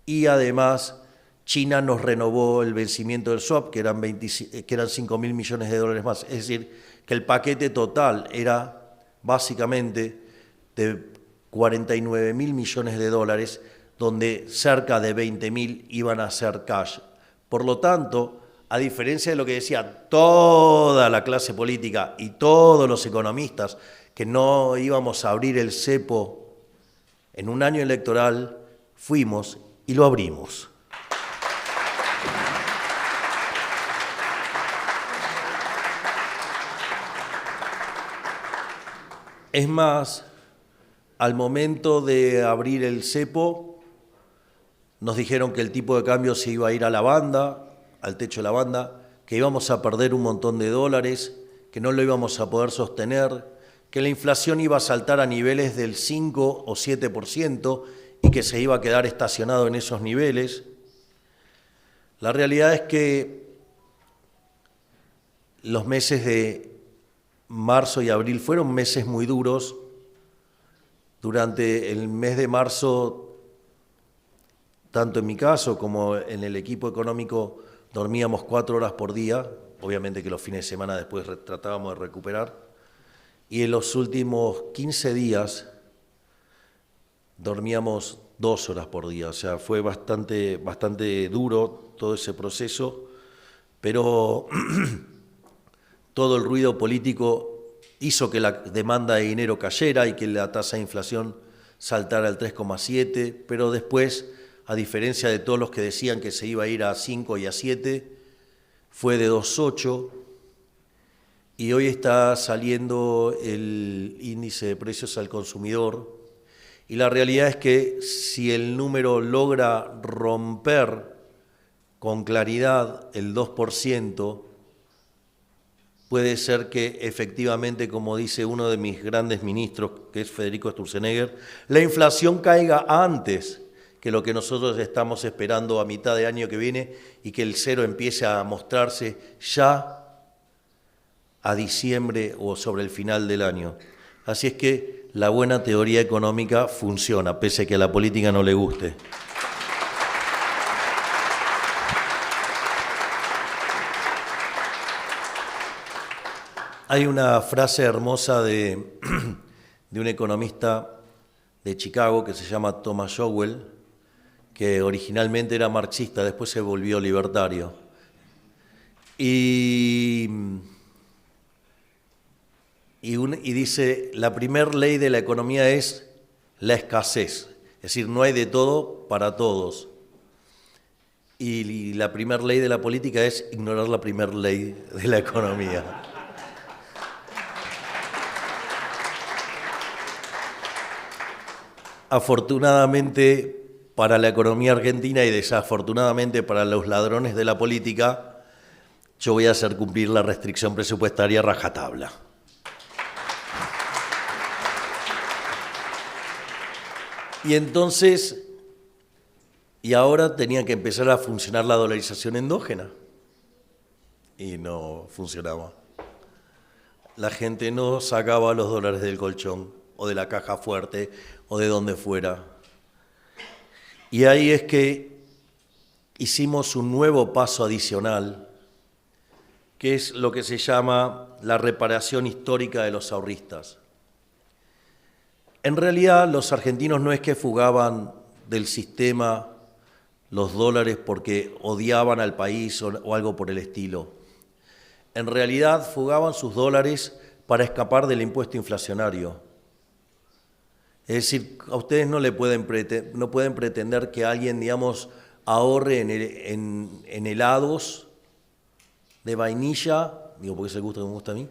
y además China nos renovó el vencimiento del swap, que eran 5.000 millones de dólares más. Es decir, que el paquete total era básicamente de 49.000 millones de dólares, donde cerca de 20.000 iban a ser cash. Por lo tanto, a diferencia de lo que decía toda la clase política y todos los economistas, que no íbamos a abrir el cepo en un año electoral, fuimos y lo abrimos. Es más, al momento de abrir el cepo, nos dijeron que el tipo de cambio se iba a ir a la banda, al techo de la banda, que íbamos a perder un montón de dólares, que no lo íbamos a poder sostener, que la inflación iba a saltar a niveles del 5 o 7% y que se iba a quedar estacionado en esos niveles. La realidad es que los meses de marzo y abril fueron meses muy duros. Durante el mes de marzo, tanto en mi caso como en el equipo económico, dormíamos 4 horas por día, obviamente que los fines de semana después tratábamos de recuperar, y en los últimos 15 días dormíamos 2 horas por día, o sea, fue bastante duro todo ese proceso, pero todo el ruido político hizo que la demanda de dinero cayera y que la tasa de inflación saltara al 3,7, pero después, a diferencia de todos los que decían que se iba a ir a 5 y a 7, fue de 2,8 y hoy está saliendo el índice de precios al consumidor. Y la realidad es que si el número logra romper con claridad el 2%, puede ser que efectivamente, como dice uno de mis grandes ministros, que es Federico Sturzenegger, la inflación caiga antes que lo que nosotros estamos esperando a mitad de año que viene y que el cero empiece a mostrarse ya a diciembre o sobre el final del año. Así es que la buena teoría económica funciona, pese a que a la política no le guste. Hay una frase hermosa de un economista de Chicago que se llama Thomas Sowell, que originalmente era marxista, después se volvió libertario. Y dice, la primer ley de la economía es la escasez, es decir, no hay de todo para todos. Y la primer ley de la política es ignorar la primer ley de la economía. Afortunadamente para la economía argentina y desafortunadamente para los ladrones de la política, yo voy a hacer cumplir la restricción presupuestaria a rajatabla. Y entonces, y ahora tenía que empezar a funcionar la dolarización endógena. Y no funcionaba. La gente no sacaba los dólares del colchón o de la caja fuerte o de donde fuera. Y ahí es que hicimos un nuevo paso adicional, que es lo que se llama la reparación histórica de los ahorristas. En realidad, los argentinos no es que fugaban del sistema los dólares porque odiaban al país o algo por el estilo. En realidad, fugaban sus dólares para escapar del impuesto inflacionario. Es decir, a ustedes no pueden pretender que alguien, digamos, ahorre en helados de vainilla, digo porque es el gusto que me gusta a mí,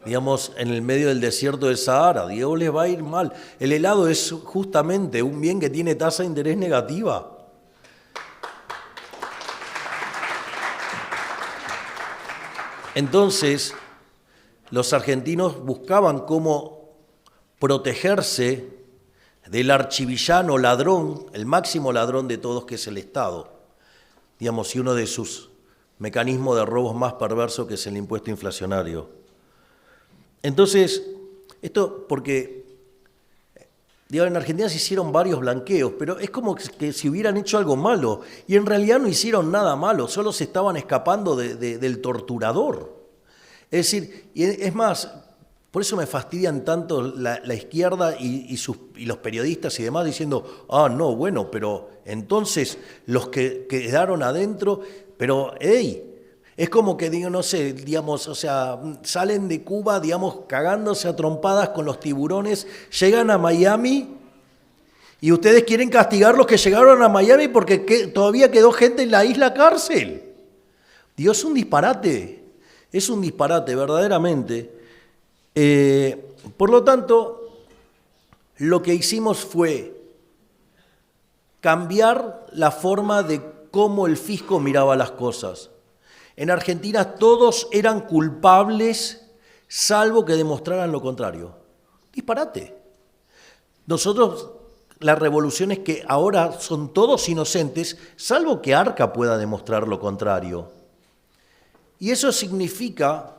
digamos, en el medio del desierto del Sahara. Digo, les va a ir mal. El helado es justamente un bien que tiene tasa de interés negativa. Entonces, los argentinos buscaban cómo protegerse del archivillano ladrón, el máximo ladrón de todos, que es el Estado. Digamos, y uno de sus mecanismos de robos más perversos, que es el impuesto inflacionario. Entonces, esto porque, digamos, en Argentina se hicieron varios blanqueos, pero es como que si hubieran hecho algo malo, y en realidad no hicieron nada malo, solo se estaban escapando del torturador. Es decir, y es más, por eso me fastidian tanto la izquierda y los periodistas y demás diciendo, no, bueno, pero entonces los que quedaron adentro, pero es como que, digo, no sé, digamos, o sea, salen de Cuba, digamos, cagándose a trompadas con los tiburones, llegan a Miami y ustedes quieren castigar a los que llegaron a Miami porque todavía quedó gente en la isla cárcel. Dios, es un disparate verdaderamente. Por lo tanto, lo que hicimos fue cambiar la forma de cómo el fisco miraba las cosas. En Argentina todos eran culpables, salvo que demostraran lo contrario. Disparate. Nosotros, la revolución es que ahora son todos inocentes, salvo que Arca pueda demostrar lo contrario. Y eso significa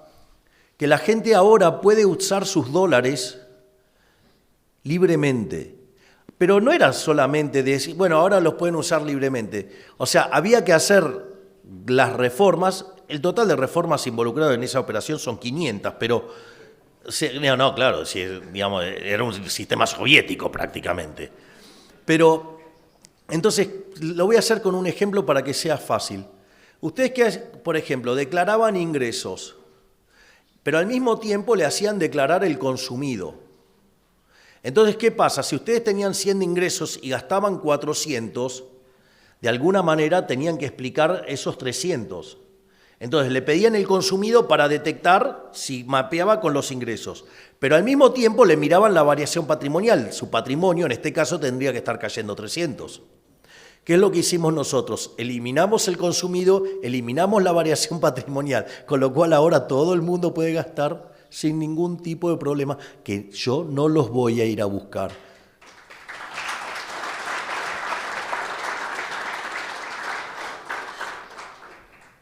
que la gente ahora puede usar sus dólares libremente. Pero no era solamente decir, bueno, ahora los pueden usar libremente. O sea, había que hacer las reformas. El total de reformas involucradas en esa operación son 500, pero no, claro, digamos, era un sistema soviético prácticamente. Pero, entonces, lo voy a hacer con un ejemplo para que sea fácil. Ustedes que, por ejemplo, declaraban ingresos pero al mismo tiempo le hacían declarar el consumido. Entonces, ¿qué pasa? Si ustedes tenían 100 de ingresos y gastaban 400, de alguna manera tenían que explicar esos 300. Entonces, le pedían el consumido para detectar si mapeaba con los ingresos. Pero al mismo tiempo le miraban la variación patrimonial. Su patrimonio, en este caso, tendría que estar cayendo 300. ¿Qué es lo que hicimos nosotros? Eliminamos el consumido, eliminamos la variación patrimonial, con lo cual ahora todo el mundo puede gastar sin ningún tipo de problema, que yo no los voy a ir a buscar.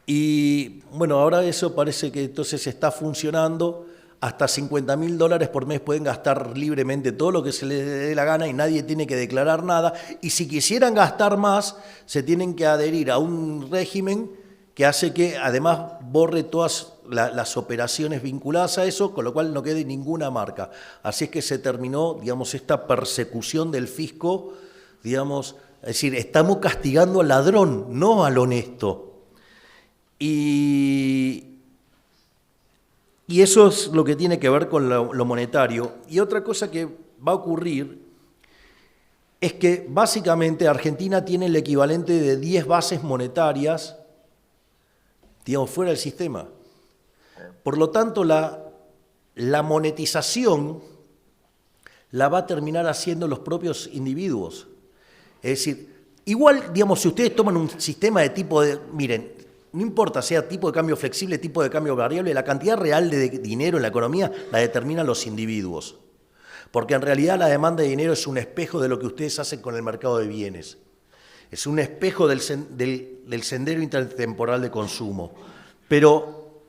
Y bueno, ahora eso parece que entonces está funcionando. Hasta $50.000 por mes pueden gastar libremente todo lo que se les dé la gana y nadie tiene que declarar nada. Y si quisieran gastar más, se tienen que adherir a un régimen que hace que además borre todas las operaciones vinculadas a eso, con lo cual no quede ninguna marca. Así es que se terminó, digamos, esta persecución del fisco, digamos, es decir, estamos castigando al ladrón, no al honesto. Y eso es lo que tiene que ver con lo monetario. Y otra cosa que va a ocurrir es que básicamente Argentina tiene el equivalente de 10 bases monetarias, digamos, fuera del sistema. Por lo tanto, la monetización la va a terminar haciendo los propios individuos. Es decir, igual, digamos, si ustedes toman un sistema de tipo de... Miren, no importa sea tipo de cambio flexible, tipo de cambio variable, la cantidad real de dinero en la economía la determinan los individuos. Porque en realidad la demanda de dinero es un espejo de lo que ustedes hacen con el mercado de bienes. Es un espejo del sendero intertemporal de consumo. Pero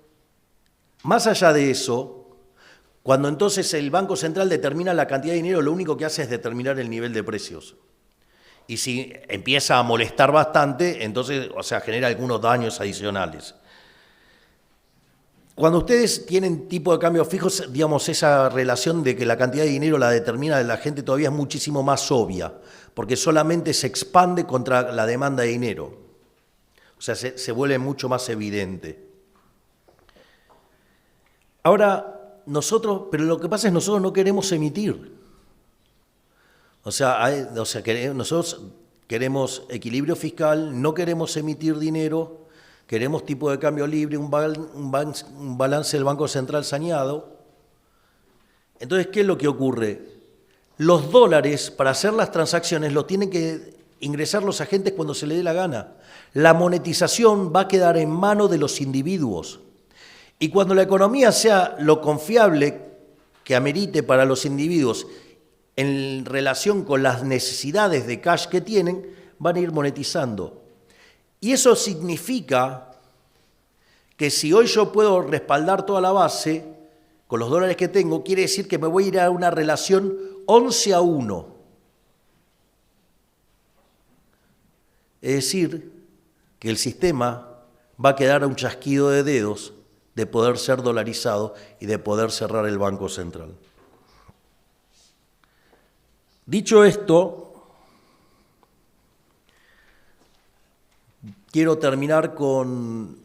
más allá de eso, cuando entonces el Banco Central determina la cantidad de dinero, lo único que hace es determinar el nivel de precios. Y si empieza a molestar bastante, entonces, o sea, genera algunos daños adicionales. Cuando ustedes tienen tipo de cambio fijos, digamos, esa relación de que la cantidad de dinero la determina la gente todavía es muchísimo más obvia, porque solamente se expande contra la demanda de dinero. O sea, se vuelve mucho más evidente. Ahora, pero lo que pasa es que nosotros no queremos emitir. Nosotros queremos equilibrio fiscal, no queremos emitir dinero, queremos tipo de cambio libre, un balance del Banco Central saneado. Entonces, ¿qué es lo que ocurre? Los dólares, para hacer las transacciones, los tienen que ingresar los agentes cuando se les dé la gana. La monetización va a quedar en manos de los individuos. Y cuando la economía sea lo confiable que amerite para los individuos, en relación con las necesidades de cash que tienen, van a ir monetizando. Y eso significa que si hoy yo puedo respaldar toda la base con los dólares que tengo, quiere decir que me voy a ir a una relación 11-1. Es decir, que el sistema va a quedar a un chasquido de dedos de poder ser dolarizado y de poder cerrar el Banco Central. Dicho esto, quiero terminar con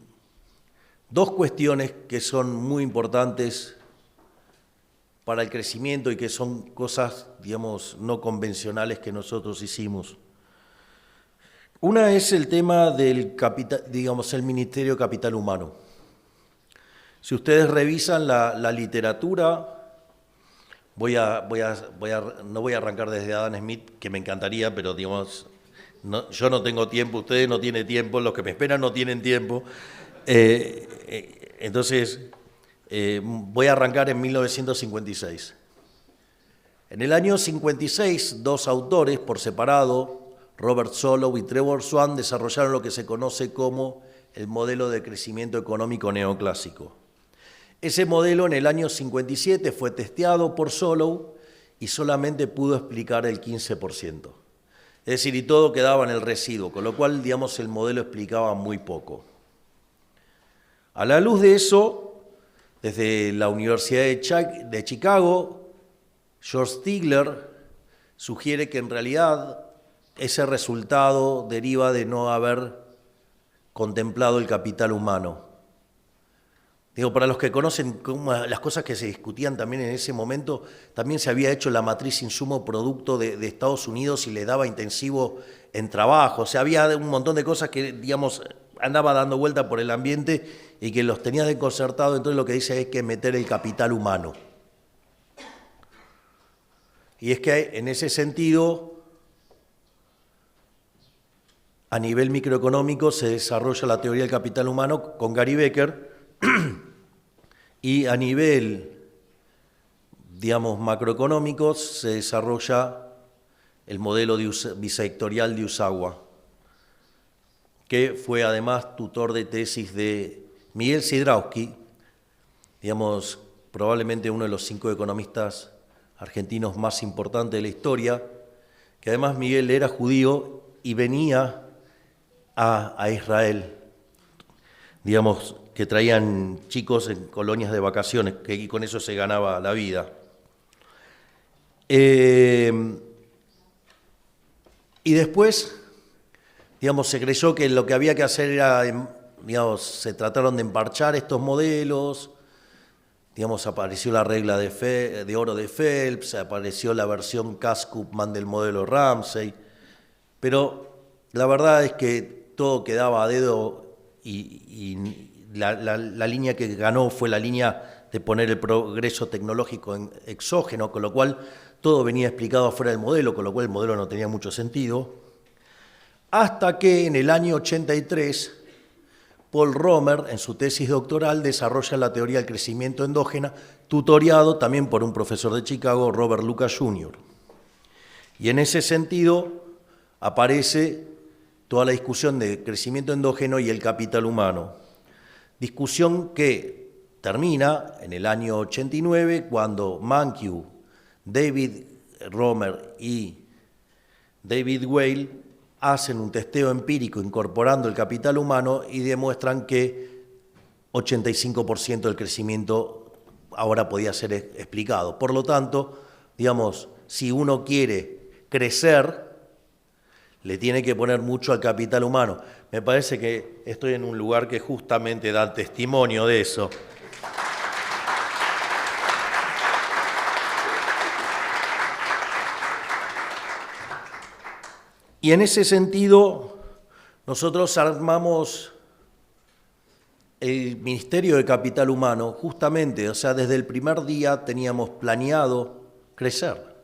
dos cuestiones que son muy importantes para el crecimiento y que son cosas, digamos, no convencionales que nosotros hicimos. Una es el tema del capital, digamos, el Ministerio de Capital Humano. Si ustedes revisan la literatura, no voy a arrancar desde Adam Smith, que me encantaría, pero digamos, yo no tengo tiempo, ustedes no tienen tiempo, los que me esperan no tienen tiempo. Entonces, voy a arrancar en 1956. En el año 56, dos autores por separado, Robert Solow y Trevor Swan, desarrollaron lo que se conoce como el modelo de crecimiento económico neoclásico. Ese modelo en el año 57 fue testeado por Solow y solamente pudo explicar el 15%. Es decir, y todo quedaba en el residuo, con lo cual, digamos, el modelo explicaba muy poco. A la luz de eso, desde la Universidad de Chicago, George Stigler sugiere que en realidad ese resultado deriva de no haber contemplado el capital humano. Digo, para los que conocen las cosas que se discutían también en ese momento, también se había hecho la matriz insumo-producto de Estados Unidos y le daba intensivo en trabajo. O sea, había un montón de cosas que, digamos, andaba dando vuelta por el ambiente y que los tenía desconcertado. Entonces lo que dice es que meter el capital humano. Y es que en ese sentido, a nivel microeconómico se desarrolla la teoría del capital humano con Gary Becker y a nivel, digamos, macroeconómico se desarrolla el modelo bisectorial de Usawa, que fue además tutor de tesis de Miguel Sidrowski, digamos, probablemente uno de los 5 economistas argentinos más importantes de la historia, que además Miguel era judío y venía a Israel, digamos, que traían chicos en colonias de vacaciones, y con eso se ganaba la vida. Y después, digamos, se creyó que lo que había que hacer era, digamos, se trataron de emparchar estos modelos, digamos, apareció la regla de oro de Phelps, apareció la versión Cass-Koopman del modelo Ramsey, pero la verdad es que todo quedaba a dedo y la línea que ganó fue la línea de poner el progreso tecnológico en exógeno, con lo cual todo venía explicado afuera del modelo, con lo cual el modelo no tenía mucho sentido, hasta que en el año 83 Paul Romer, en su tesis doctoral, desarrolla la teoría del crecimiento endógena, tutoriado también por un profesor de Chicago, Robert Lucas Jr. Y en ese sentido aparece toda la discusión de crecimiento endógeno y el capital humano. Discusión que termina en el año 89, cuando Mankiw, David Romer y David Weil hacen un testeo empírico incorporando el capital humano y demuestran que 85% del crecimiento ahora podía ser explicado. Por lo tanto, digamos, si uno quiere crecer, le tiene que poner mucho al capital humano. Me parece que estoy en un lugar que justamente da testimonio de eso. Y en ese sentido, nosotros armamos el Ministerio de Capital Humano, justamente, o sea, desde el primer día teníamos planeado crecer.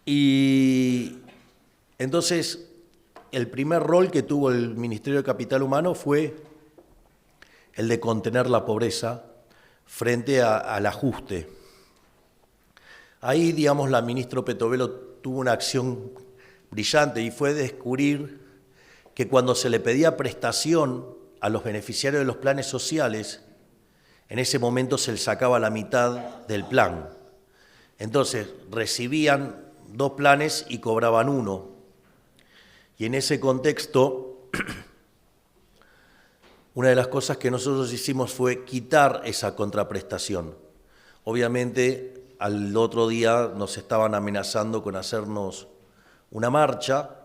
Y entonces, el primer rol que tuvo el Ministerio de Capital Humano fue el de contener la pobreza frente al ajuste. Ahí, digamos, la ministra Petovelo tuvo una acción brillante y fue descubrir que cuando se le pedía prestación a los beneficiarios de los planes sociales, en ese momento se les sacaba la mitad del plan. Entonces, recibían 2 planes y cobraban 1. Y en ese contexto, una de las cosas que nosotros hicimos fue quitar esa contraprestación. Obviamente, al otro día nos estaban amenazando con hacernos una marcha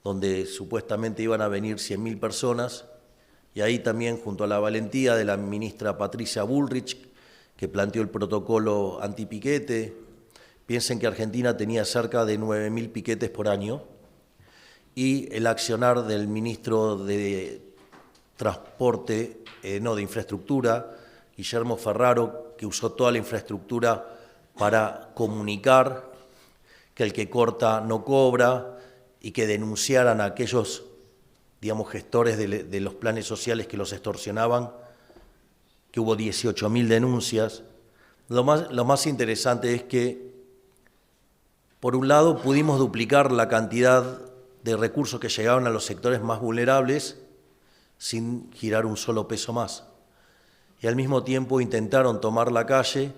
donde supuestamente iban a venir 100.000 personas, y ahí también, junto a la valentía de la ministra Patricia Bullrich, que planteó el protocolo antipiquete. Piensen que Argentina tenía cerca de 9.000 piquetes por año, y el accionar del ministro de Transporte, de Infraestructura, Guillermo Ferraro, que usó toda la infraestructura para comunicar que el que corta no cobra, y que denunciaran a aquellos, digamos, gestores de los planes sociales que los extorsionaban, que hubo 18.000 denuncias. Lo más interesante es que, por un lado, pudimos duplicar la cantidad de recursos que llegaban a los sectores más vulnerables sin girar un solo peso más. Y al mismo tiempo intentaron tomar la calle,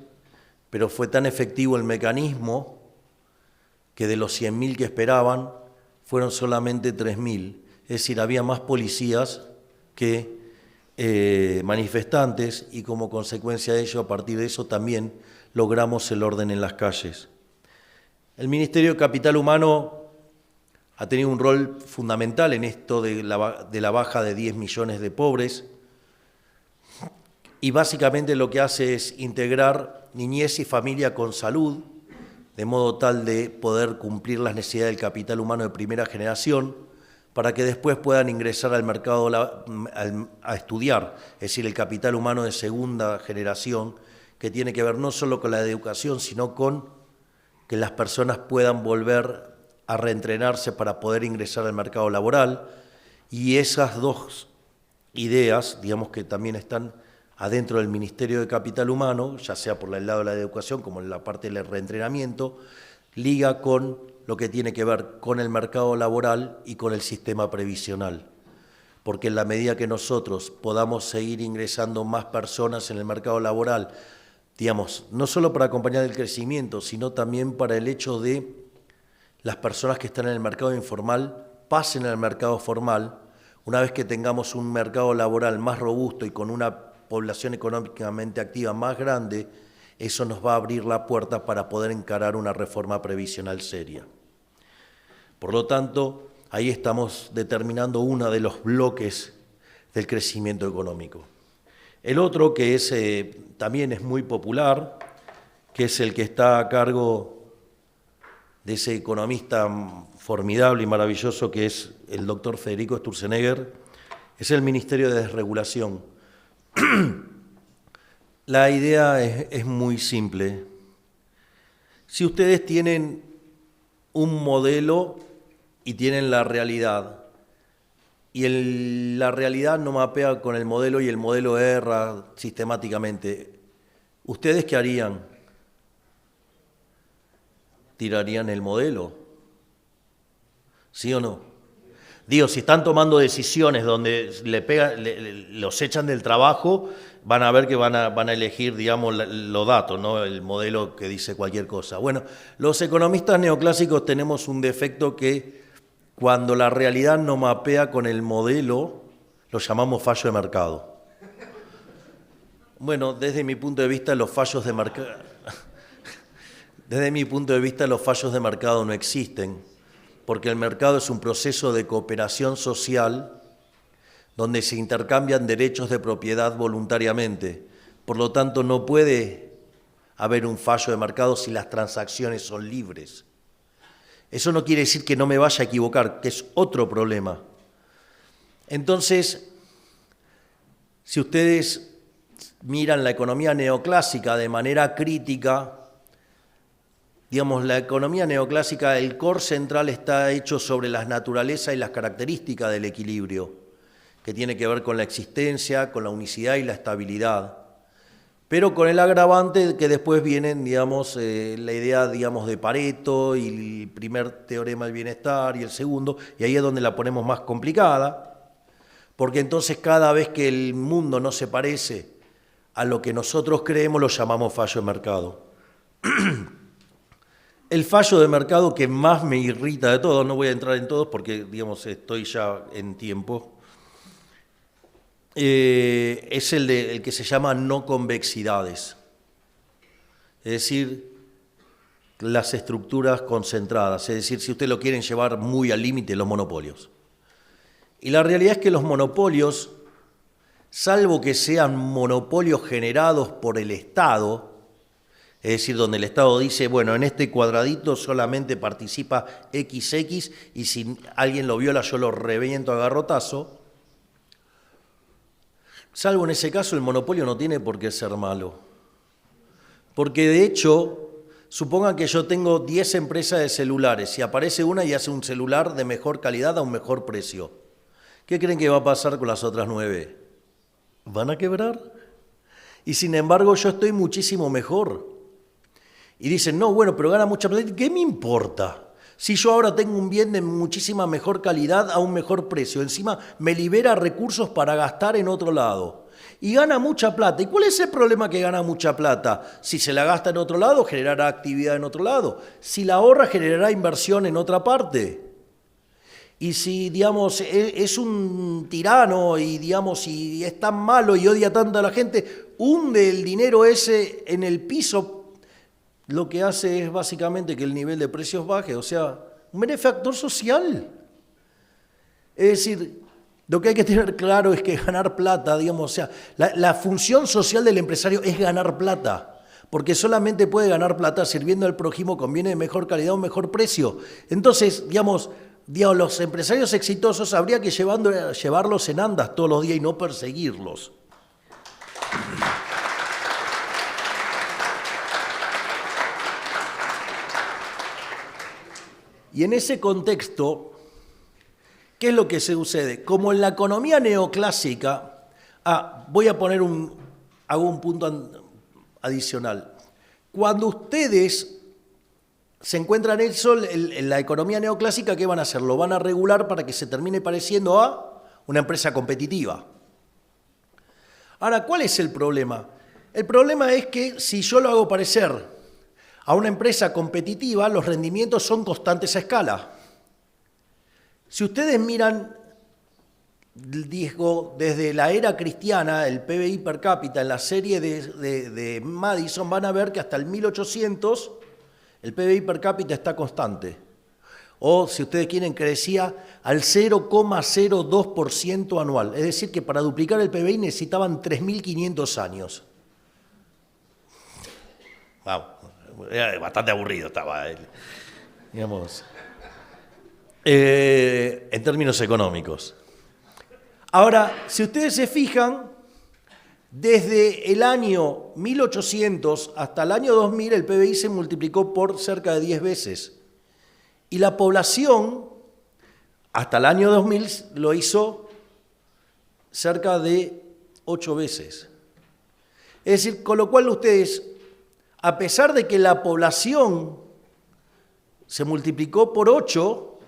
pero fue tan efectivo el mecanismo que de los 100.000 que esperaban, fueron solamente 3.000. Es decir, había más policías que manifestantes, y como consecuencia de ello, a partir de eso también logramos el orden en las calles. El Ministerio de Capital Humano ha tenido un rol fundamental en esto de la baja de 10 millones de pobres. y básicamente lo que hace es integrar niñez y familia con salud, de modo tal de poder cumplir las necesidades del capital humano de primera generación, para que después puedan ingresar al mercado a estudiar, es decir, el capital humano de segunda generación, que tiene que ver no solo con la educación, sino con que las personas puedan volver a reentrenarse para poder ingresar al mercado laboral. Y esas dos ideas, digamos, que también están adentro del Ministerio de Capital Humano, ya sea por el lado de la educación como en la parte del reentrenamiento, liga con lo que tiene que ver con el mercado laboral y con el sistema previsional. Porque en la medida que nosotros podamos seguir ingresando más personas en el mercado laboral, digamos, no solo para acompañar el crecimiento, sino también para el hecho de las personas que están en el mercado informal pasen al mercado formal, una vez que tengamos un mercado laboral más robusto y con una población económicamente activa más grande, eso nos va a abrir la puerta para poder encarar una reforma previsional seria. Por lo tanto, ahí estamos determinando uno de los bloques del crecimiento económico. El otro, que también es muy popular, que es el que está a cargo de ese economista formidable y maravilloso que es el doctor Federico Sturzenegger, es el Ministerio de Desregulación. La idea es muy simple. Si ustedes tienen un modelo y tienen la realidad, y la realidad no mapea con el modelo y el modelo erra sistemáticamente, ¿ustedes qué harían? ¿Tirarían el modelo? ¿Sí o no? Digo, si están tomando decisiones donde los echan del trabajo, van a ver que van a elegir, digamos, los datos, ¿no? El modelo que dice cualquier cosa. Bueno, los economistas neoclásicos tenemos un defecto que cuando la realidad no mapea con el modelo, lo llamamos fallo de mercado. Bueno, desde mi punto de vista, los fallos de mercado... Desde mi punto de vista, los fallos de mercado no existen, porque el mercado es un proceso de cooperación social donde se intercambian derechos de propiedad voluntariamente. Por lo tanto, no puede haber un fallo de mercado si las transacciones son libres. Eso no quiere decir que no me vaya a equivocar, que es otro problema. Entonces, si ustedes miran la economía neoclásica de manera crítica, digamos, la economía neoclásica, el core central está hecho sobre las naturalezas y las características del equilibrio, que tiene que ver con la existencia, con la unicidad y la estabilidad, pero con el agravante que después vienen, digamos, la idea, digamos, de Pareto y el primer teorema del bienestar y el segundo, y ahí es donde la ponemos más complicada, porque entonces cada vez que el mundo no se parece a lo que nosotros creemos, lo llamamos fallo de mercado. El fallo de mercado que más me irrita de todos, no voy a entrar en todos porque, digamos, estoy ya en tiempo, es el que se llama no convexidades, es decir, las estructuras concentradas, es decir, si ustedes lo quieren llevar muy al límite, los monopolios. Y la realidad es que los monopolios, salvo que sean monopolios generados por el Estado, es decir, donde el Estado dice, bueno, en este cuadradito solamente participa XX y si alguien lo viola yo lo reviento a garrotazo. Salvo en ese caso, el monopolio no tiene por qué ser malo. Porque de hecho, supongan que yo tengo 10 empresas de celulares y aparece una y hace un celular de mejor calidad a un mejor precio. ¿Qué creen que va a pasar con las otras 9? ¿Van a quebrar? Y sin embargo, yo estoy muchísimo mejor. Y dicen, no, bueno, pero gana mucha plata. ¿Qué me importa? Si yo ahora tengo un bien de muchísima mejor calidad a un mejor precio, encima me libera recursos para gastar en otro lado. Y gana mucha plata. ¿Y cuál es el problema que gana mucha plata? Si se la gasta en otro lado, generará actividad en otro lado. Si la ahorra, generará inversión en otra parte. Y si, digamos, es un tirano y, digamos, y es tan malo y odia tanto a la gente, hunde el dinero ese en el piso. Lo que hace es básicamente que el nivel de precios baje, o sea, un benefactor social. Es decir, Lo que hay que tener claro es que ganar plata, digamos, o sea, la función social del empresario es ganar plata, porque solamente puede ganar plata sirviendo al prójimo con bienes de mejor calidad o mejor precio. Entonces, digamos, los empresarios exitosos habría que llevarlos en andas todos los días y no perseguirlos. Y en ese contexto, ¿qué es lo que sucede? Como en la economía neoclásica, voy a poner hago un punto adicional. Cuando ustedes se encuentran eso en la economía neoclásica, ¿qué van a hacer? Lo van a regular para que se termine pareciendo a una empresa competitiva. Ahora, ¿cuál es el problema? El problema es que si yo lo hago parecer a una empresa competitiva, los rendimientos son constantes a escala. Si ustedes miran, digo, desde la era cristiana, el PBI per cápita en la serie de Madison, van a ver que hasta el 1800 el PBI per cápita está constante. O, si ustedes quieren, crecía al 0,02% anual. Es decir, que para duplicar el PBI necesitaban 3.500 años. Wow. Bastante aburrido estaba, digamos, en términos económicos. Ahora, si ustedes se fijan, desde el año 1800 hasta el año 2000 el PBI se multiplicó por cerca de 10 veces. Y la población, hasta el año 2000, lo hizo cerca de 8 veces. Es decir, con lo cual ustedes, a pesar de que la población se multiplicó por 8,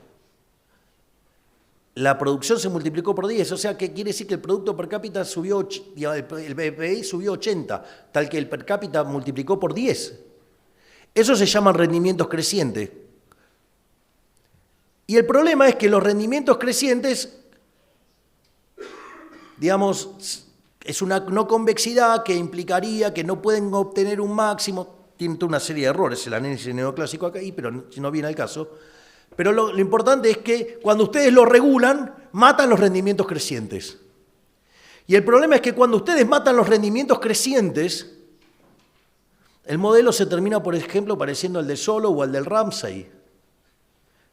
la producción se multiplicó por 10. O sea, que quiere decir que el producto per cápita subió, el PBI subió 80, tal que el per cápita multiplicó por 10. Eso se llaman rendimientos crecientes. Y el problema es que los rendimientos crecientes, digamos, es una no convexidad que implicaría que no pueden obtener un máximo. Tiene toda una serie de errores el análisis neoclásico acá, pero no viene al caso. Pero lo importante es que cuando ustedes lo regulan, matan los rendimientos crecientes. Y el problema es que cuando ustedes matan los rendimientos crecientes, el modelo se termina, por ejemplo, pareciendo al de Solow o al del Ramsay.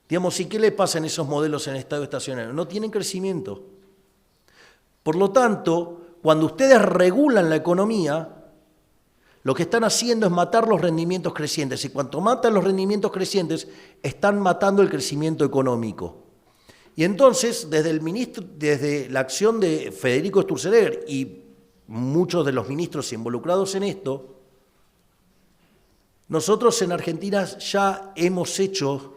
Digamos, ¿y qué le pasa en esos modelos en estado estacionario? No tienen crecimiento. Por lo tanto, cuando ustedes regulan la economía, lo que están haciendo es matar los rendimientos crecientes. Y cuanto matan los rendimientos crecientes, están matando el crecimiento económico. Y entonces, desde la acción de Federico Sturzenegger y muchos de los ministros involucrados en esto, nosotros en Argentina ya hemos hecho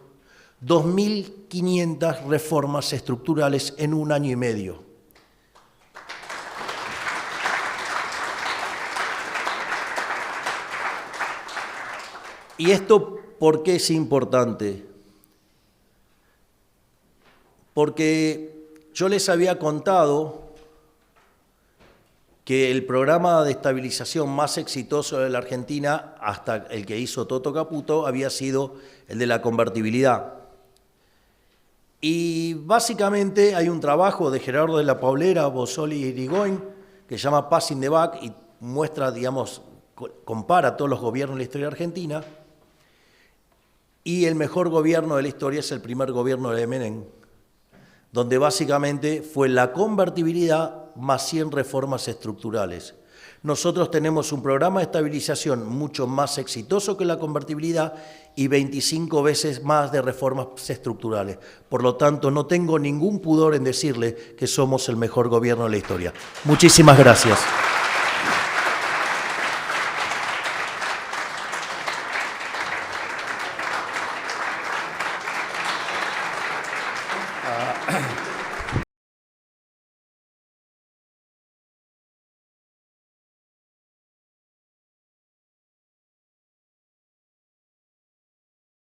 2.500 reformas estructurales en 1 año y medio. ¿Y esto por qué es importante? Porque yo les había contado que el programa de estabilización más exitoso de la Argentina, hasta el que hizo Toto Caputo, había sido el de la convertibilidad. Y básicamente hay un trabajo de Gerardo de la Paulera, Bossoli y Irigoyen, que se llama Passing the Buck y muestra, digamos, compara todos los gobiernos de la historia argentina. Y el mejor gobierno de la historia es el primer gobierno de Menem, donde básicamente fue la convertibilidad más 100 reformas estructurales. Nosotros tenemos un programa de estabilización mucho más exitoso que la convertibilidad y 25 veces más de reformas estructurales. Por lo tanto, no tengo ningún pudor en decirle que somos el mejor gobierno de la historia. Muchísimas gracias.